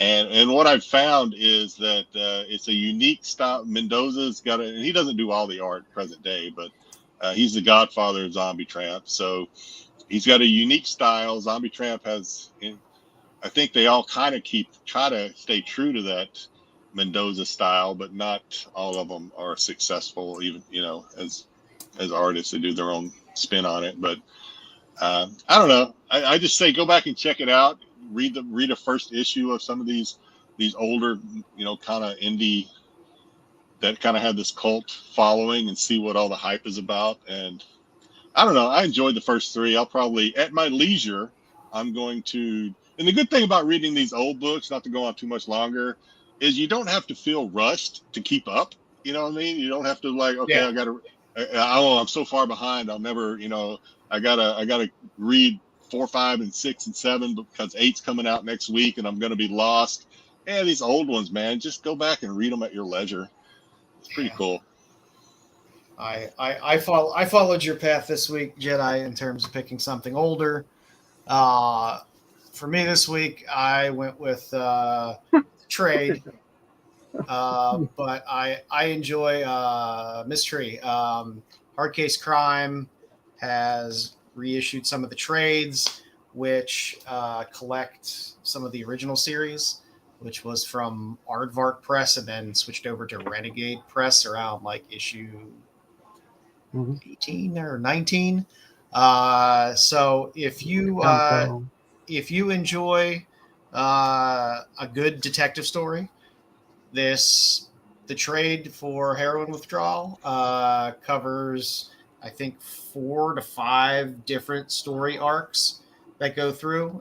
and what I've found is that it's a unique style. Mendoza's got and he doesn't do all the art present day, but he's the godfather of Zombie Tramp. So he's got a unique style. Zombie Tramp has, I think they all kind of try to stay true to that Mendoza style, but not all of them are successful, even, as artists. They do their own spin on it. But I don't know. I just say go back and check it out. Read a first issue of some of these older, kind of indie that kind of had this cult following, and see what all the hype is about. And I don't know. I enjoyed the first three. I'll probably, at my leisure, I'm going to. And the good thing about reading these old books, not to go on too much longer, is you don't have to feel rushed to keep up. You know what I mean? You don't have to okay, yeah. I'm so far behind. I'll never, I gotta read 4, 5, and 6, and 7 because 8's coming out next week, and I'm gonna be lost. Yeah, these old ones, man, just go back and read them at your leisure. It's pretty cool. I followed your path this week, Jedi, in terms of picking something older. For me this week, I went with trade, but I enjoy Mystery. Hardcase Crime has reissued some of the trades, which collect some of the original series, which was from Aardvark Press and then switched over to Renegade Press around like issue 18 or 19. So if you enjoy a good detective story, the trade for Heroin Withdrawal covers, I think, 4 to 5 different story arcs that go through.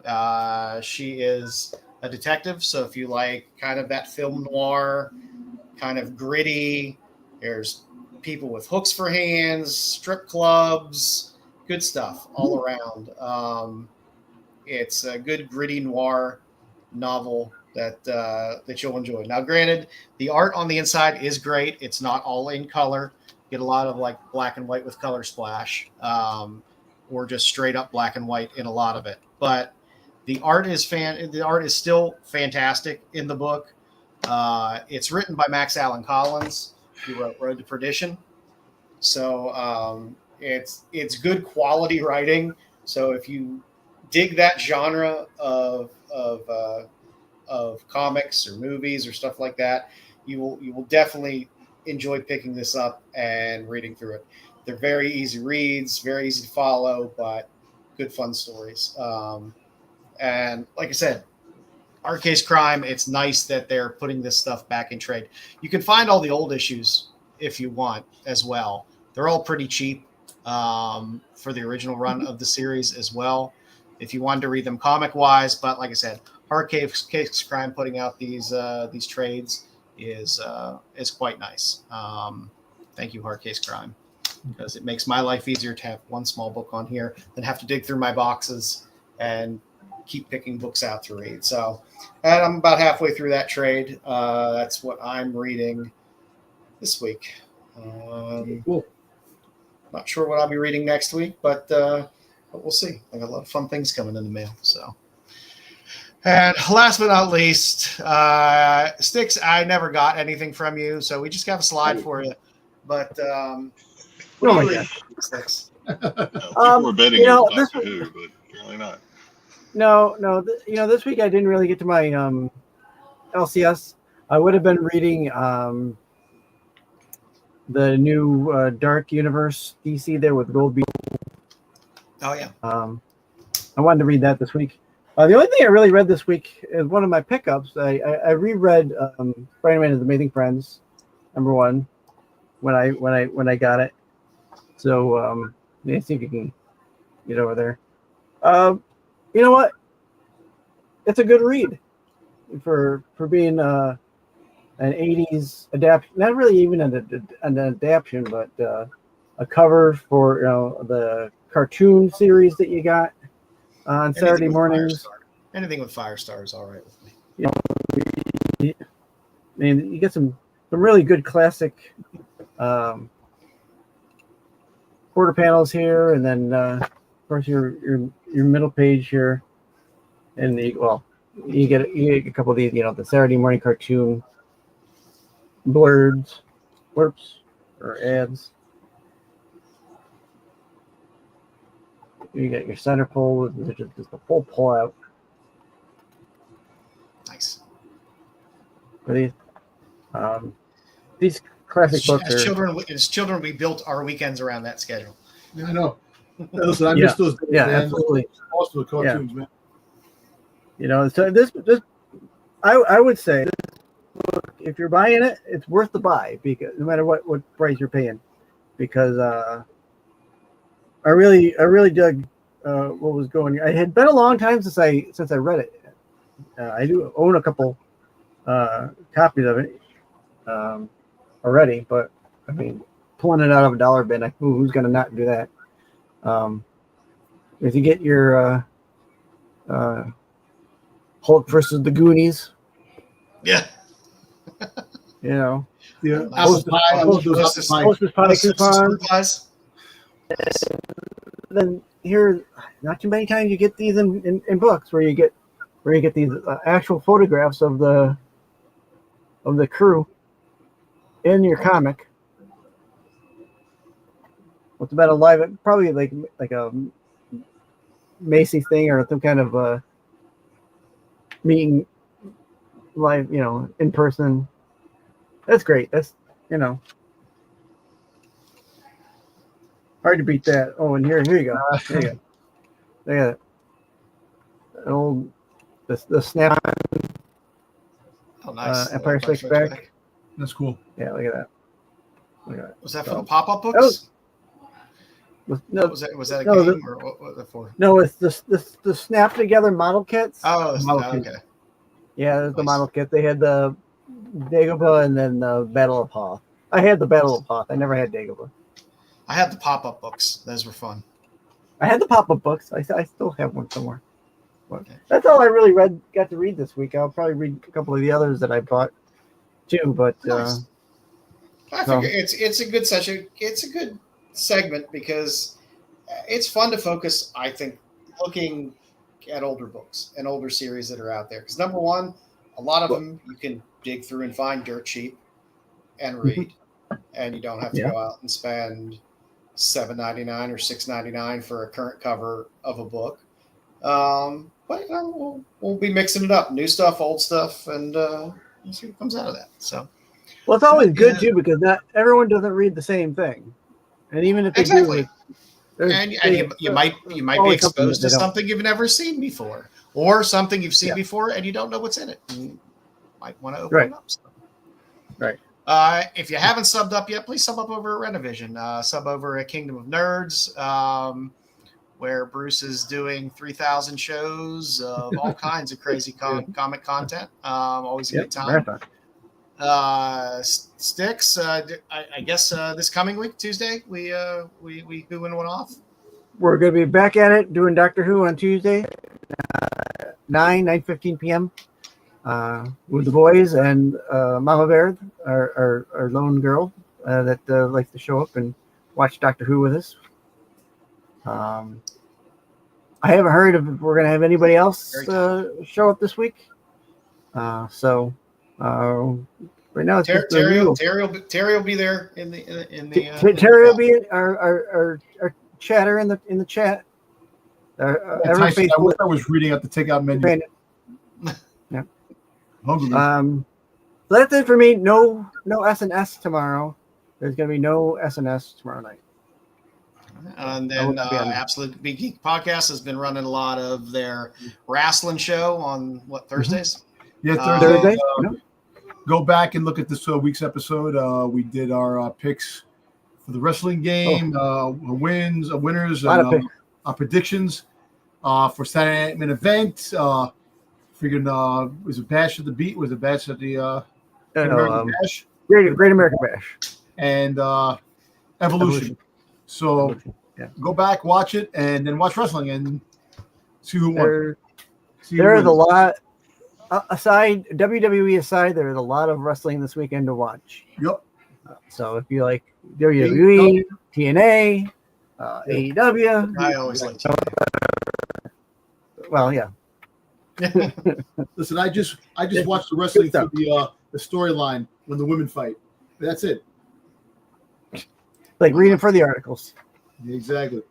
She is a detective, so if you like kind of that film noir, kind of gritty, there's people with hooks for hands, strip clubs, good stuff all around. It's a good gritty noir novel that you'll enjoy. Now, granted, the art on the inside is great. It's not all in color. You get a lot of like black and white with color splash, or just straight up black and white in a lot of it. But the art is still fantastic in the book. It's written by Max Allan Collins, who wrote Road to Perdition. So it's good quality writing. So if you dig that genre of comics or movies or stuff like that, you will definitely enjoy picking this up and reading through it. They're very easy reads, very easy to follow, but good fun stories. And like I said, Hardcase Crime, it's nice that they're putting this stuff back in trade. You can find all the old issues if you want as well. They're all pretty cheap for the original run of the series as well, if you wanted to read them comic-wise. But like I said, Hardcase Crime putting out these trades is quite nice. Thank you, Hardcase Crime, because it makes my life easier to have one small book on here than have to dig through my boxes and keep picking books out to read. So, and I'm about halfway through that trade. That's what I'm reading this week. Cool. Not sure what I'll be reading next week, but we'll see. I got a lot of fun things coming in the mail. So, and last but not least, Styx, I never got anything from you, so we just got a slide for you. But oh my gosh, Styx. People were betting on Doctor Who, but apparently not. No. This week I didn't really get to my LCS. I would have been reading the new Dark Universe DC there with Gold Beetle. Oh yeah. I wanted to read that this week. The only thing I really read this week is one of my pickups. I reread Spider-Man and the Amazing Friends, #1, when I got it. So let's see if you can get over there. You know what? It's a good read for being an 80s adaptation. Not really even an adaptation, but a cover for the cartoon series that you got on Saturday mornings. Anything with Firestar is all right with me. I mean, you get some really good classic quarter panels here, and then of course your middle page here, and you get a couple of these, the Saturday morning cartoon blurps or ads. You get your centerfold, just a full pull out. Nice. These classic books as children, we built our weekends around that schedule. Yeah, I know. Listen, I miss those days, yeah, man. absolutely. Also the cartoons, man. So this I would say, if you're buying it, it's worth the buy, because no matter what price you're paying, because I really dug what was going. It had been a long time since I read it. I do own a couple copies of it already, but I mean, pulling it out of a dollar bin, who's going to not do that? If you get your Hulk versus the Goonies, Yeah. Yeah. Apple pie coupons. Then here, not too many times you get these in books where you get these actual photographs of the crew in your comic. What's about a live, probably like a Macy's thing or some kind of meeting live, in person. That's great. That's hard to beat that. Oh, and here you go. There you go. Look at it. An old the snap. Oh, nice. Empire Strikes Back. That's cool. Yeah, look at that. Was that for the pop-up books? Was that a game or what was it for? No, it's the snap together model kits. Oh, model okay. Yeah, there's the model kit. They had the Dagobah and then the Battle of Hoth. I had the Battle of Hoth. I never had Dagobah. I had the pop-up books. Those were fun. I had the pop-up books. I still have one somewhere. But that's all I really got to read this week. I'll probably read a couple of the others that I bought too. But nice. I think it's a good session. It's a good segment because it's fun to focus, I think, looking at older books and older series that are out there. Because number one, a lot of them you can dig through and find dirt cheap and read, and you don't have to go out and spend $7.99 or $6.99 for a current cover of a book. But we'll be mixing it up, new stuff, old stuff, and we'll see what comes out of that. So, well, it's always good too, because not everyone doesn't read the same thing, and even if they do, and you might be exposed to something you've never seen before, or something you've seen before and you don't know what's in it. You might want to open it up. So. Right. If you haven't subbed up yet, please sub up over at Renovision. Sub over at Kingdom of Nerds, where Bruce is doing 3,000 shows of all kinds of crazy comic content. Always a good time. Styx, I guess this coming week, Tuesday, we who and one off. We're going to be back at it doing Doctor Who on Tuesday, 9:15 p.m. With the boys and Mama Bear, our lone girl that likes to show up and watch Doctor Who with us. I haven't heard if we're going to have anybody else show up this week. So right now it's Terry will be there in the Terry will be our chatter in the chat. Tyson, I was reading out the takeout menu. Yeah. Hungry. So that's it for me. No SNS tomorrow. There's going to be no SNS tomorrow night. And then Absolute Big Geek Podcast has been running a lot of their wrestling show on Thursdays? Yeah, Thursday. Go back and look at this week's episode. We did our picks for the wrestling game, winners, and our predictions for Saturday Night Main Event. Figured was it Bash at the Beat? Was it Bash at the American Bash? Great American Bash and Evolution. So Go back, watch it, and then watch wrestling and see who won. There's a lot. Aside WWE aside, there's a lot of wrestling this weekend to watch. Yep. So if you like WWE, TNA, AEW, I always like well, yeah. Listen, I just watched the wrestling through the storyline when the women fight. That's it. Like reading for the articles. Exactly.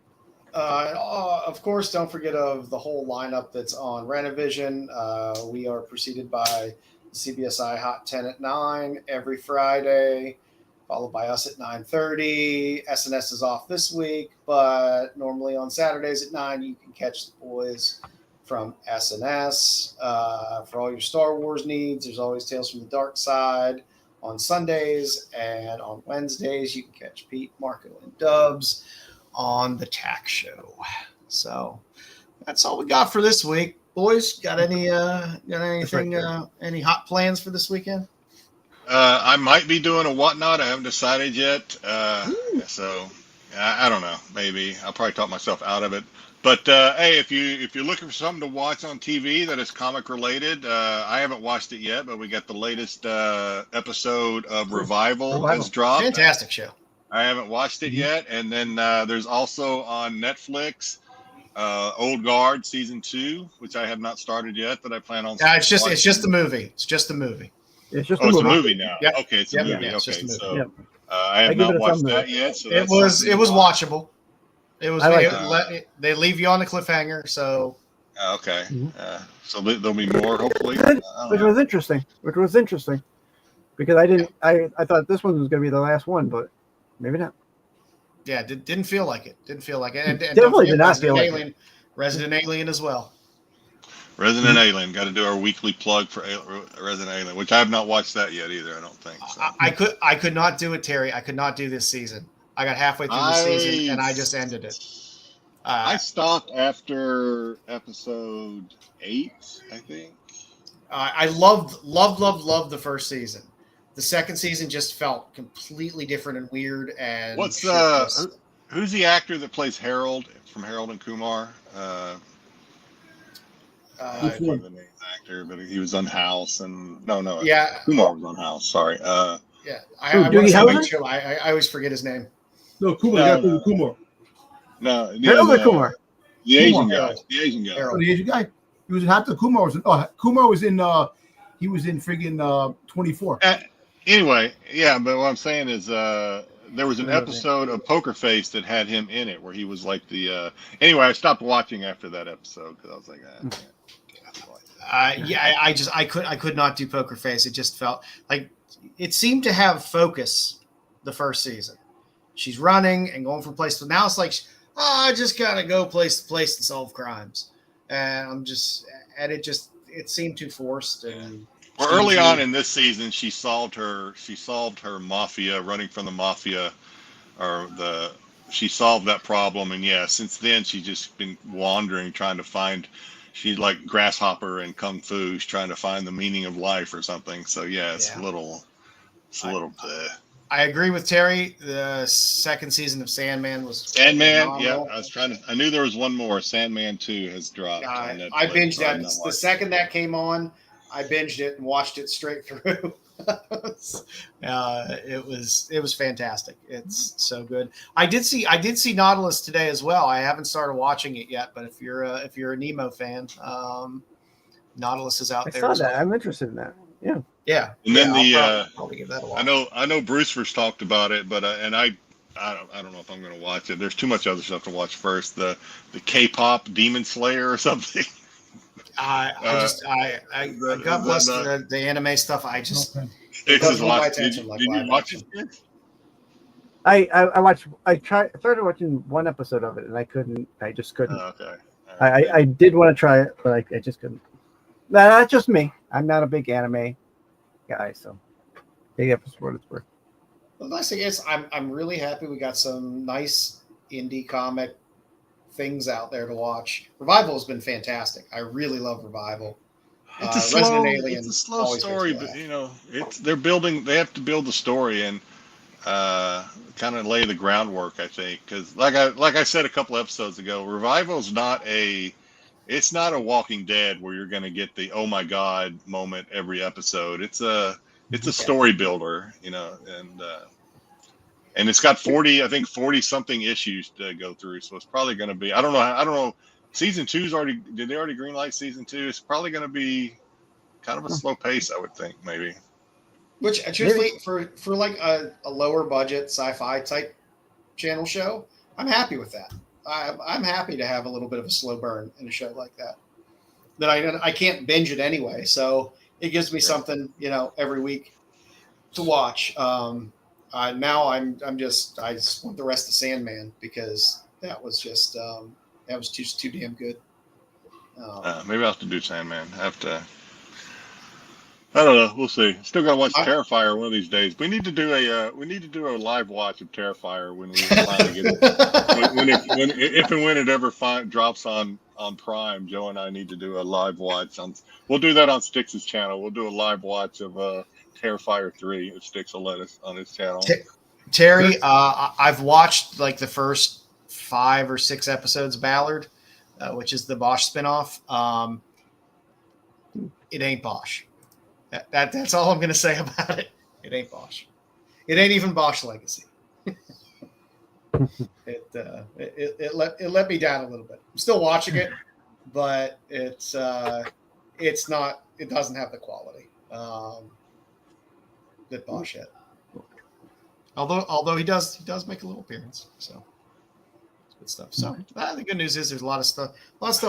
Of course, don't forget of the whole lineup that's on Renovision. We are preceded by CBSI Hot 10 at 9 every Friday, followed by us at 9:30. SNS is off this week, but normally on Saturdays at 9, you can catch the boys from SNS. For all your Star Wars needs, there's always Tales from the Dark Side on Sundays, and on Wednesdays, you can catch Pete, Marco, and Dubs on the Tack Show. So that's all we got for this week. Boys, got anything, any hot plans for this weekend? I might be doing a whatnot. I haven't decided yet. So I don't know. Maybe I'll probably talk myself out of it. But hey, if you're looking for something to watch on TV that is comic related, I haven't watched it yet, but we got the latest episode of Revival has dropped. Fantastic show. I haven't watched it yet, and then there's also on Netflix Old Guard season 2, which I have not started yet. That I plan on. Yeah, it's just the movie. It's just the movie. It's just a movie now. Yep. Okay, it's a movie. Yeah, it's okay, just a so Yep. I have not watched that yet. So it was watchable. It was. They leave you on the cliffhanger. So. Okay. So there'll be more, hopefully. Which was interesting. Because I thought this one was going to be the last one, but maybe not. Yeah, didn't feel like it. And Definitely did not feel like it. Resident Alien as well. Resident Alien. Got to do our weekly plug for Resident Alien, which I have not watched that yet either. I don't think. So. I could not do it, Terry. I could not do this season. I got halfway through the season and I just ended it. I stopped after episode 8, I think. I loved the first season. The second season just felt completely different and weird. And who's the actor that plays Harold from Harold and Kumar? I forget the name of the actor, but he was on House and no. Yeah, Kumar was on House. Sorry. I always forget his name. No, Kumar. Kumar. No, Harold Kumar. The Asian guy. The Asian guy. Oh, the Asian guy. He was in Hot. Kumar was in. Kumar was in. He was in friggin' 24. Anyway, yeah, but what I'm saying is, there was an episode of Poker Face that had him in it, where he was like the. Anyway, I stopped watching after that episode because I was like, I could not do Poker Face. It just felt like it seemed to have focus the first season. She's running and going from place to now. It's like, I just gotta go place to place and solve crimes, and it seemed too forced. And well, early on in this season, she solved her mafia, running from the mafia, she solved that problem, and since then she's just been wandering, trying to find. She's like Grasshopper in Kung Fu. She's trying to find the meaning of life or something. So it's a little. I agree with Terry. The second season of Sandman was Sandman. Yeah, I knew there was one more. Sandman 2 has dropped. I binged that. The second that came on, I binged it and watched it straight through. It was fantastic. It's so good. I did see Nautilus today as well. I haven't started watching it yet, but if you're a Nemo fan, Nautilus is out there. I saw that. I'm interested in that. Yeah. Yeah. And then I'll probably give that a watch. I know Bruce first talked about it, but I don't know if I'm going to watch it. There's too much other stuff to watch first. The K-pop Demon Slayer or something. God bless the anime stuff. I just Styx is my attention. Did you watch it? I started watching one episode of it and I couldn't. I just couldn't. Okay. I did want to try it, but I just couldn't. That's just me. I'm not a big anime guy, so take it for what it's worth. The nice thing is, I'm really happy we got some nice indie comic things out there to watch. Revival has been fantastic. I really love Revival. It's a slow story, but they have to build the story, and kind of lay the groundwork, I think, because like I said a couple episodes ago, Revival's not a Walking Dead where you're going to get the oh my god moment every episode. It's a story builder, and it's got 40 something issues to go through, so it's probably going to be, I don't know. Season 2's did they already greenlight season 2? It's probably going to be kind of a slow pace, I would think, maybe. Which, truthfully, for like a lower budget sci-fi type channel show, I'm happy with that. I'm happy to have a little bit of a slow burn in a show like that. That I can't binge it anyway, so it gives me something, every week to watch. Now I just want the rest of Sandman because that was just too damn good. Maybe I'll have to do Sandman. I don't know. We'll see. Still got to watch Terrifier one of these days. We need to do a live watch of Terrifier when we finally get it. If and when it ever drops on Prime, Joe and I need to do a live watch we'll do that on Styx's channel. We'll do a live watch of Terrifier 3 if Styx will let us on his channel. Terry, I've watched like the first 5 or 6 episodes of Ballard, which is the Bosch spinoff. It ain't Bosch. That's all I'm going to say about it. It ain't Bosch. It ain't even Bosch Legacy. It let me down a little bit. I'm still watching it, but it's not. It doesn't have the quality that Bosch had. Although he does make a little appearance, so it's good stuff. So the good news is there's a lot of stuff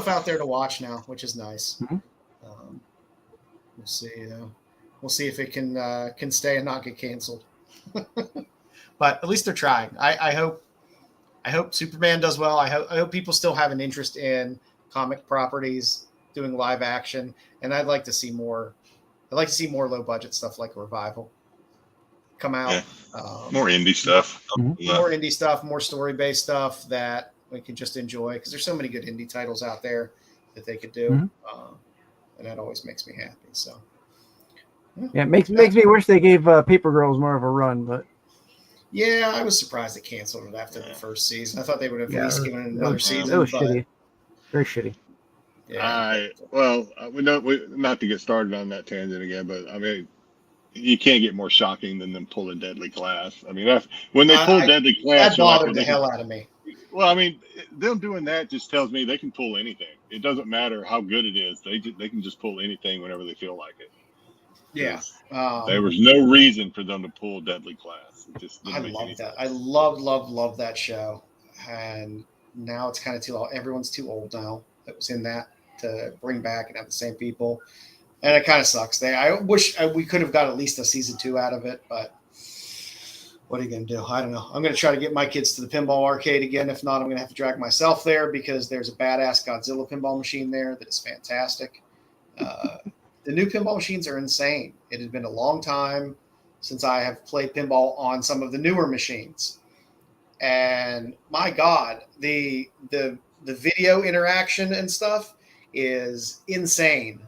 out there to watch now, which is nice. We'll see. We'll see if it can stay and not get canceled. But at least they're trying. I hope Superman does well. I hope people still have an interest in comic properties doing live action, and I'd like to see more. I'd like to see more low budget stuff like Revival come out. Yeah. More indie stuff. More indie stuff, more story based stuff that we can just enjoy because there's so many good indie titles out there that they could do. And that always makes me happy. So, yeah, it makes me wish they gave Paper Girls more of a run, but yeah, I was surprised they canceled it after the first season. I thought they would have at least given it another season. It was shitty, very shitty. Yeah. We not to get started on that tangent again, but I mean, you can't get more shocking than them pulling Deadly Class. I mean, when they pull Deadly Class, that bothered the hell out of me. Well, I mean, them doing that just tells me they can pull anything. It doesn't matter how good it is. They can just pull anything whenever they feel like it. Yeah. There was no reason for them to pull Deadly Class. It just I love that. I love that show. And now it's kind of too old. Everyone's too old now that was in that to bring back and have the same people. And it kind of sucks. I wish we could have got at least a season 2 out of it, but what are you going to do? I don't know. I'm going to try to get my kids to the pinball arcade again. If not, I'm going to have to drag myself there because there's a badass Godzilla pinball machine there that is fantastic. The new pinball machines are insane. It has been a long time since I have played pinball on some of the newer machines. And my God, the video interaction and stuff is insane.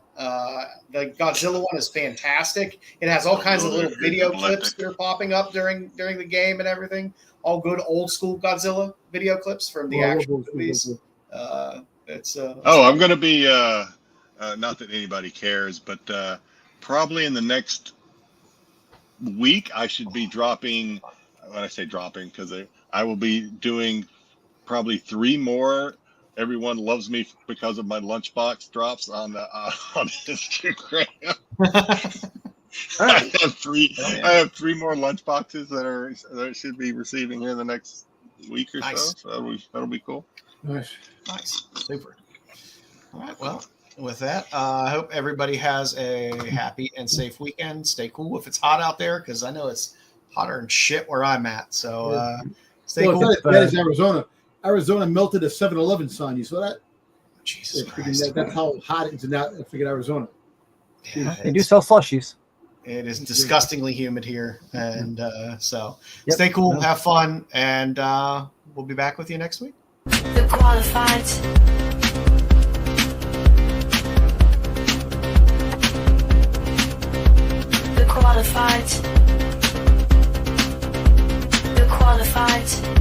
The Godzilla one is fantastic. It has all kinds of little video clips that are popping up during the game and everything. All good old school Godzilla video clips from the actual movies. I'm going to be not that anybody cares, but probably in the next week I should be dropping. When I say dropping, because I will be doing probably 3 more. Everyone loves me because of my lunchbox drops on Instagram. I have 3. I have 3 more lunchboxes that I should be receiving here in the next week or so. That'll be cool. Nice, super. All right. Well, with that, I hope everybody has a happy and safe weekend. Stay cool if it's hot out there, because I know it's hotter than shit where I'm at. So stay cool. That is Arizona. Arizona melted a 7-Eleven sign. You saw that? Jesus Christ. That's how hot it is in Arizona. Yeah, they do sell slushies. It is disgustingly humid here. And stay cool, have fun, and we'll be back with you next week. The qualified. The qualified. yet.